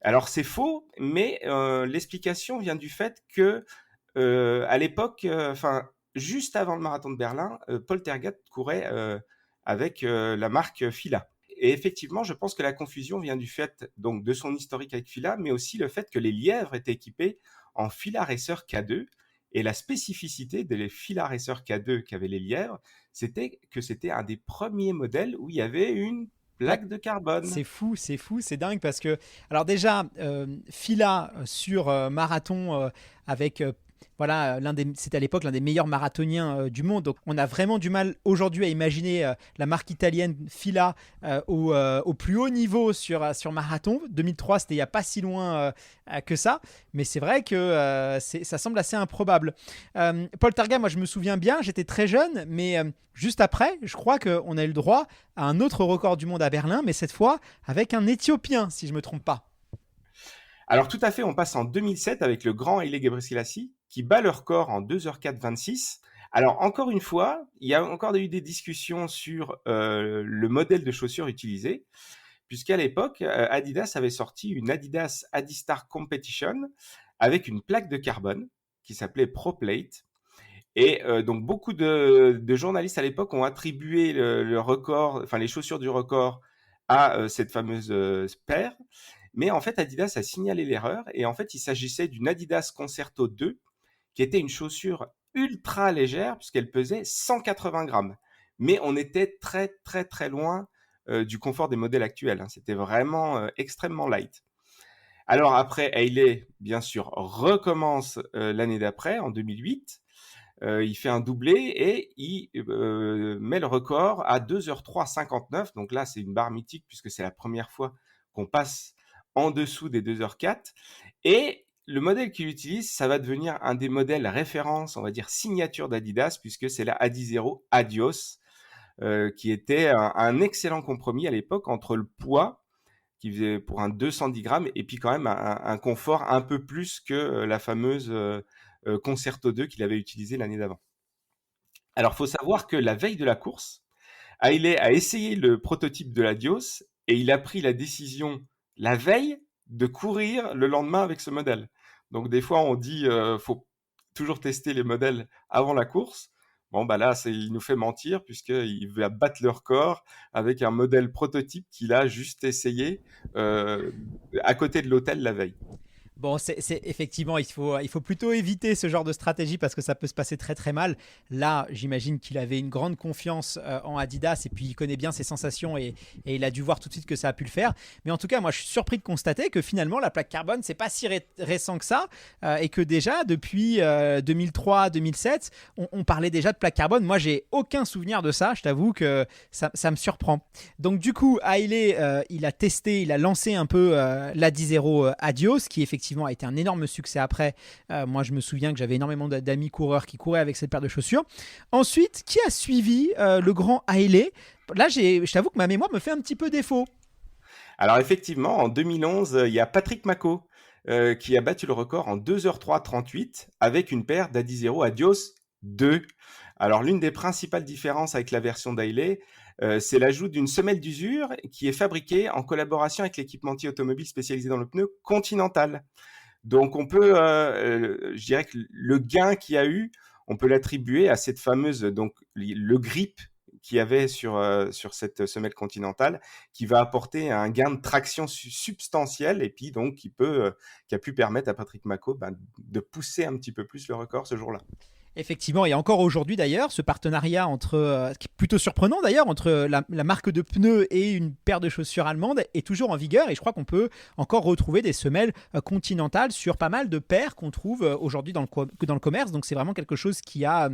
Alors c'est faux, mais l'explication vient du fait que à l'époque, juste avant le marathon de Berlin, Paul Tergat courait avec la marque Fila. Et effectivement, je pense que la confusion vient du fait donc de son historique avec Fila, mais aussi le fait que les lièvres étaient équipés en Fila Racer K2. Et la spécificité des Fila Racer K2 qu'avaient les lièvres, c'était que c'était un des premiers modèles où il y avait une plaque de carbone. C'est fou, c'est dingue parce que, alors déjà, Fila sur marathon avec, voilà, c'était à l'époque l'un des meilleurs marathoniens du monde. Donc on a vraiment du mal aujourd'hui à imaginer la marque italienne Fila au plus haut niveau sur marathon. 2003, c'était il n'y a pas si loin que ça. Mais c'est vrai que ça semble assez improbable. Paul Tergat, moi je me souviens bien, j'étais très jeune, mais juste après, je crois qu'on a eu le droit à un autre record du monde à Berlin, mais cette fois avec un Éthiopien, si je ne me trompe pas. Alors tout à fait, on passe en 2007 avec le grand Haile Gebrselassie qui bat le record en 2h04,26. Alors encore une fois, il y a encore eu des discussions sur le modèle de chaussures utilisé, puisqu'à l'époque, Adidas avait sorti une Adidas Adistar Competition avec une plaque de carbone qui s'appelait ProPlate. Et donc beaucoup de journalistes à l'époque ont attribué le record, enfin les chaussures du record à cette fameuse paire. Mais en fait, Adidas a signalé l'erreur et en fait, il s'agissait d'une Adidas Concerto 2 qui était une chaussure ultra légère puisqu'elle pesait 180 grammes. Mais on était très très très loin du confort des modèles actuels, hein. C'était vraiment extrêmement light. Alors après, Haile, bien sûr, recommence l'année d'après, en 2008. Il fait un doublé et il met le record à 2h03,59. Donc là, c'est une barre mythique puisque c'est la première fois qu'on passe en dessous des 2h04. Et le modèle qu'il utilise, ça va devenir un des modèles référence, on va dire signature d'Adidas, puisque c'est la Adizero Adios, qui était un excellent compromis à l'époque entre le poids, qui faisait pour un 210 grammes, et puis quand même un confort un peu plus que la fameuse Concerto 2 qu'il avait utilisé l'année d'avant. Alors, faut savoir que la veille de la course, Hailey a essayé le prototype de l'Adios et il a pris la décision la veille de courir le lendemain avec ce modèle. Donc des fois on dit faut toujours tester les modèles avant la course. Bon bah là il nous fait mentir puisqu'il va battre le record avec un modèle prototype qu'il a juste essayé à côté de l'hôtel la veille. Bon, effectivement, il faut plutôt éviter ce genre de stratégie parce que ça peut se passer très très mal. Là, j'imagine qu'il avait une grande confiance en Adidas et puis il connaît bien ses sensations et il a dû voir tout de suite que ça a pu le faire. Mais en tout cas, moi, je suis surpris de constater que finalement, la plaque carbone, c'est pas si récent que ça et que déjà, depuis 2003-2007, on parlait déjà de plaque carbone. Moi, j'ai aucun souvenir de ça. Je t'avoue que ça me surprend. Donc, du coup, Hailey, il a testé, il a lancé un peu l'Adizero Adios qui effectivement a été un énorme succès après. Moi, je me souviens que j'avais énormément d'amis coureurs qui couraient avec cette paire de chaussures. Ensuite, qui a suivi le grand Hailey? Là, je t'avoue que ma mémoire me fait un petit peu défaut. Alors effectivement, en 2011, il y a Patrick Mako qui a battu le record en 2h03.38 avec une paire d'Adizero Adios 2. Alors l'une des principales différences avec la version d'Hailey, c'est l'ajout d'une semelle d'usure qui est fabriquée en collaboration avec l'équipementier automobile spécialisé dans le pneu Continental. Donc on peut, je dirais que le gain qu'il y a eu, on peut l'attribuer à cette fameuse, donc le grip qu'il y avait sur cette semelle Continental, qui va apporter un gain de traction substantiel et puis donc qui a pu permettre à Patrick Mako de pousser un petit peu plus le record ce jour-là. Effectivement, et encore aujourd'hui d'ailleurs, ce partenariat qui est plutôt surprenant d'ailleurs, entre la marque de pneus et une paire de chaussures allemandes est toujours en vigueur et je crois qu'on peut encore retrouver des semelles continentales sur pas mal de paires qu'on trouve aujourd'hui dans le commerce. Donc c'est vraiment quelque chose qui a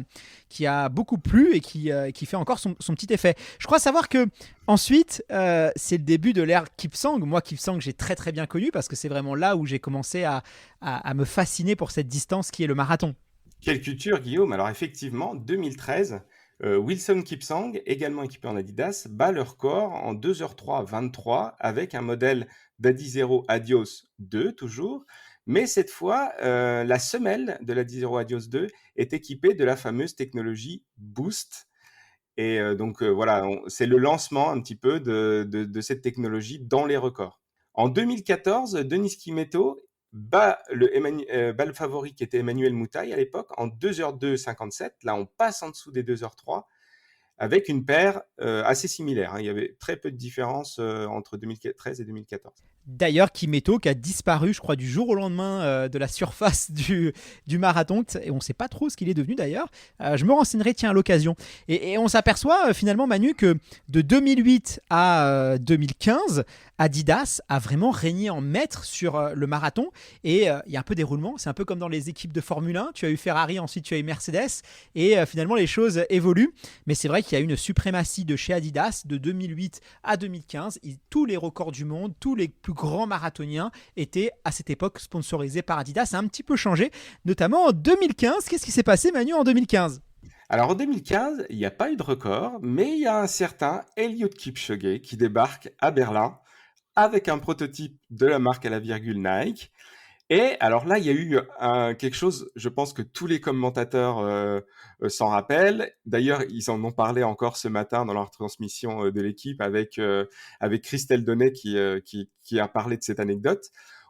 beaucoup plu et qui fait encore son petit effet. Je crois savoir que ensuite, c'est le début de l'ère Kipsang. Moi, Kipsang, j'ai très très bien connu parce que c'est vraiment là où j'ai commencé à me fasciner pour cette distance qui est le marathon. Quelle culture, Guillaume! Alors effectivement, 2013, Wilson Kipsang, également équipé en Adidas, bat le record en 2h03.23 avec un modèle d'Adizero Adios 2 toujours, mais cette fois, la semelle de l'Adizero Adios 2 est équipée de la fameuse technologie Boost. Et donc voilà, c'est le lancement un petit peu de cette technologie dans les records. En 2014, Denis Kimetto bat le favori qui était Emmanuel Moutaille à l'époque en 2h02.57. Là, on passe en dessous des 2h03 avec une paire assez similaire. Il y avait très peu de différence entre 2013 et 2014. D'ailleurs, Kimetto qui a disparu, je crois, du jour au lendemain de la surface du marathon. Et on ne sait pas trop ce qu'il est devenu d'ailleurs. Je me renseignerai, tiens, à l'occasion. Et on s'aperçoit finalement, Manu, que de 2008 à 2015, Adidas a vraiment régné en maître sur le marathon. Et il y a un peu des roulements. C'est un peu comme dans les équipes de Formule 1. Tu as eu Ferrari, ensuite tu as eu Mercedes. Et finalement, les choses évoluent. Mais c'est vrai qu'il y a une suprématie de chez Adidas de 2008 à 2015. Tous les records du monde, tous les plus grands marathoniens étaient à cette époque sponsorisés par Adidas. Ça a un petit peu changé, notamment en 2015. Qu'est-ce qui s'est passé, Manu, en 2015 ? Alors en 2015, il n'y a pas eu de record, mais il y a un certain Eliud Kipchoge qui débarque à Berlin avec un prototype de la marque à la virgule Nike. Et alors là, il y a eu quelque chose, je pense que tous les commentateurs s'en rappellent. D'ailleurs, ils en ont parlé encore ce matin dans leur transmission de l'équipe avec Christelle Donnet qui a parlé de cette anecdote.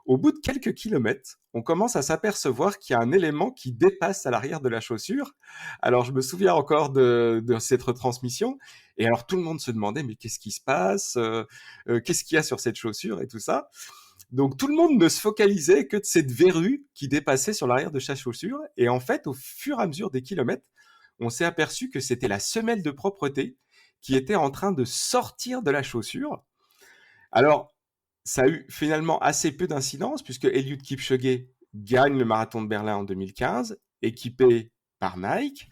Au bout de quelques kilomètres, on commence à s'apercevoir qu'il y a un élément qui dépasse à l'arrière de la chaussure. Alors, je me souviens encore de cette retransmission. Et alors, tout le monde se demandait, mais qu'est-ce qui se passe ? Qu'est-ce qu'il y a sur cette chaussure et tout ça ? Donc, tout le monde ne se focalisait que de cette verrue qui dépassait sur l'arrière de chaque chaussure. Et en fait, au fur et à mesure des kilomètres, on s'est aperçu que c'était la semelle de propreté qui était en train de sortir de la chaussure. Alors, ça a eu finalement assez peu d'incidence puisque Eliud Kipchoge gagne le marathon de Berlin en 2015, équipé par Nike,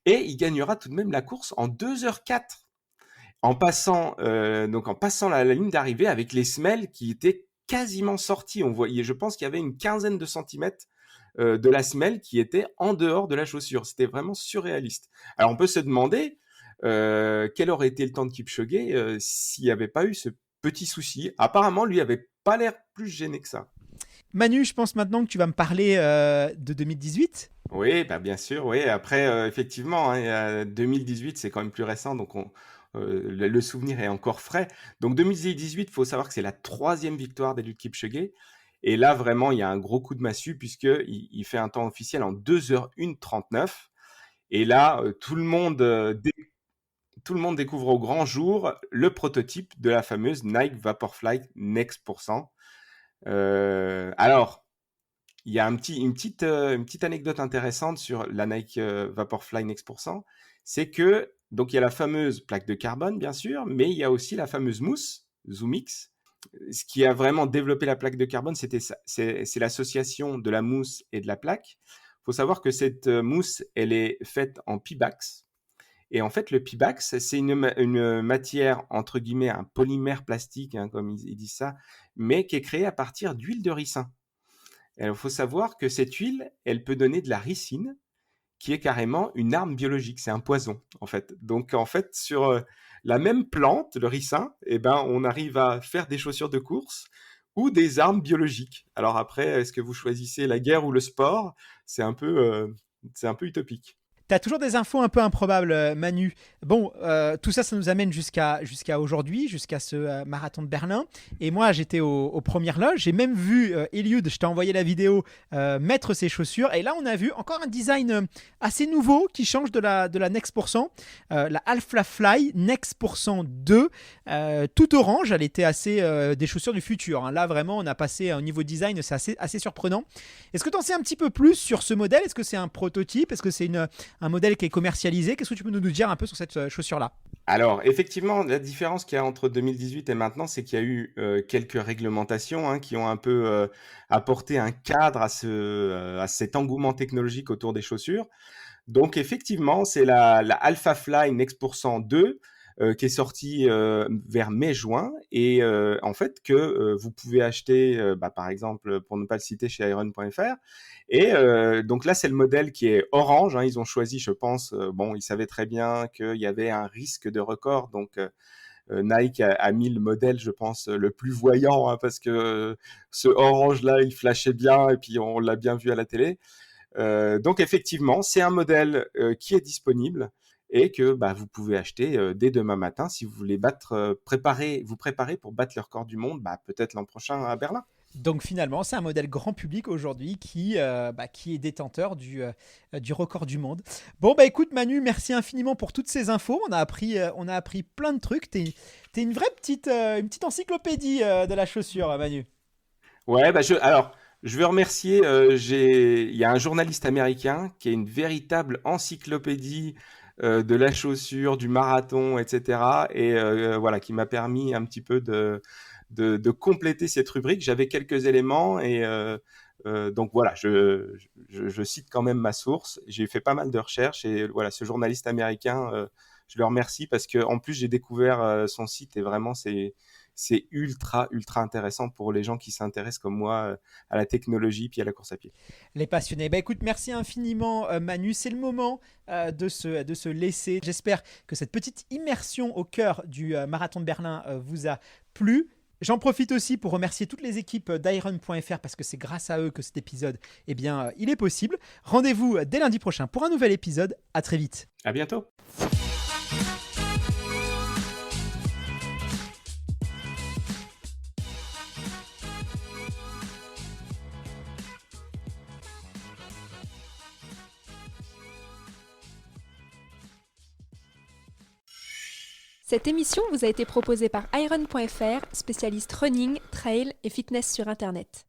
et il gagnera tout de même la course en 2h04, en passant la ligne d'arrivée avec les semelles qui étaient quasiment sorties. On voyait, je pense qu'il y avait une quinzaine de centimètres de la semelle qui était en dehors de la chaussure. C'était vraiment surréaliste. Alors on peut se demander quel aurait été le temps de Kipchoge s'il n'y avait pas eu ce petit souci. Apparemment, lui avait pas l'air plus gêné que ça. Manu, je pense maintenant que tu vas me parler de 2018. Oui, bah, bien sûr, oui. Après, effectivement, hein, 2018, c'est quand même plus récent, donc le souvenir est encore frais. Donc 2018, il faut savoir que c'est la 3e victoire d'Eliud Kipchoge. Et là, vraiment, il y a un gros coup de massue puisqu'il fait un temps officiel en 2h1:39. Et là, tout le monde découvre au grand jour le prototype de la fameuse Nike Vaporfly Next%. Alors, il y a une petite anecdote intéressante sur la Nike Vaporfly Next%. C'est que, donc, il y a la fameuse plaque de carbone, bien sûr, mais il y a aussi la fameuse mousse, ZoomX. Ce qui a vraiment développé la plaque de carbone, c'est l'association de la mousse et de la plaque. Il faut savoir que cette mousse, elle est faite en Pebax. Et en fait, le Pebax, c'est une matière, entre guillemets, un polymère plastique, hein, comme ils disent ça, mais qui est créé à partir d'huile de ricin. Il faut savoir que cette huile, elle peut donner de la ricine, qui est carrément une arme biologique, c'est un poison, en fait. Donc, en fait, sur la même plante, le ricin, eh ben, on arrive à faire des chaussures de course ou des armes biologiques. Alors après, est-ce que vous choisissez la guerre ou le sport? C'est un peu utopique. T'as toujours des infos un peu improbables, Manu. Bon, tout ça, ça nous amène jusqu'à aujourd'hui, jusqu'à ce marathon de Berlin. Et moi, j'étais aux premières loges. J'ai même vu Eliud, je t'ai envoyé la vidéo, mettre ses chaussures. Et là, on a vu encore un design assez nouveau qui change de la Next%. La Alpha Fly Next% 2, tout orange. Elle était assez des chaussures du futur, hein. Là, vraiment, on a passé au niveau design, c'est assez surprenant. Est-ce que tu en sais un petit peu plus sur ce modèle? Est-ce que c'est un prototype? Est-ce que c'est un modèle qui est commercialisé? Qu'est-ce que tu peux nous dire un peu sur cette chaussure-là? Alors, effectivement, la différence qu'il y a entre 2018 et maintenant, c'est qu'il y a eu quelques réglementations, hein, qui ont un peu apporté un cadre à cet engouement technologique autour des chaussures. Donc, effectivement, c'est la Alpha Fly Next% 2 qui est sortie vers mai-juin et en fait que vous pouvez acheter, par exemple, pour ne pas le citer, chez iron.fr. Et donc là, c'est le modèle qui est orange, hein. Ils ont choisi, je pense, ils savaient très bien qu'il y avait un risque de record. Donc, Nike a mis le modèle, je pense, le plus voyant, hein, parce que ce orange-là, il flashait bien et puis on l'a bien vu à la télé. Donc, effectivement, c'est un modèle qui est disponible et que vous pouvez acheter dès demain matin si vous voulez vous préparer pour battre le record du monde, peut-être l'an prochain à Berlin. Donc finalement, c'est un modèle grand public aujourd'hui qui est détenteur du record du monde. Bon, écoute Manu, merci infiniment pour toutes ces infos. On a appris plein de trucs. T'es une vraie petite encyclopédie de la chaussure, Manu. Ouais, je veux remercier, il y a un journaliste américain qui est une véritable encyclopédie de la chaussure, du marathon, etc. Et qui m'a permis un petit peu de compléter cette rubrique. J'avais quelques éléments et donc voilà, je cite quand même ma source. J'ai fait pas mal de recherches et voilà, ce journaliste américain, je le remercie parce que en plus j'ai découvert son site et vraiment c'est ultra intéressant pour les gens qui s'intéressent comme moi à la technologie puis à la course à pied. Les passionnés. Écoute, merci infiniment Manu. C'est le moment de se laisser. J'espère que cette petite immersion au cœur du marathon de Berlin vous a plu. J'en profite aussi pour remercier toutes les équipes d'iron.fr parce que c'est grâce à eux que cet épisode, il est possible. Rendez-vous dès lundi prochain pour un nouvel épisode. À très vite. À bientôt. Cette émission vous a été proposée par iron.fr, spécialiste running, trail et fitness sur Internet.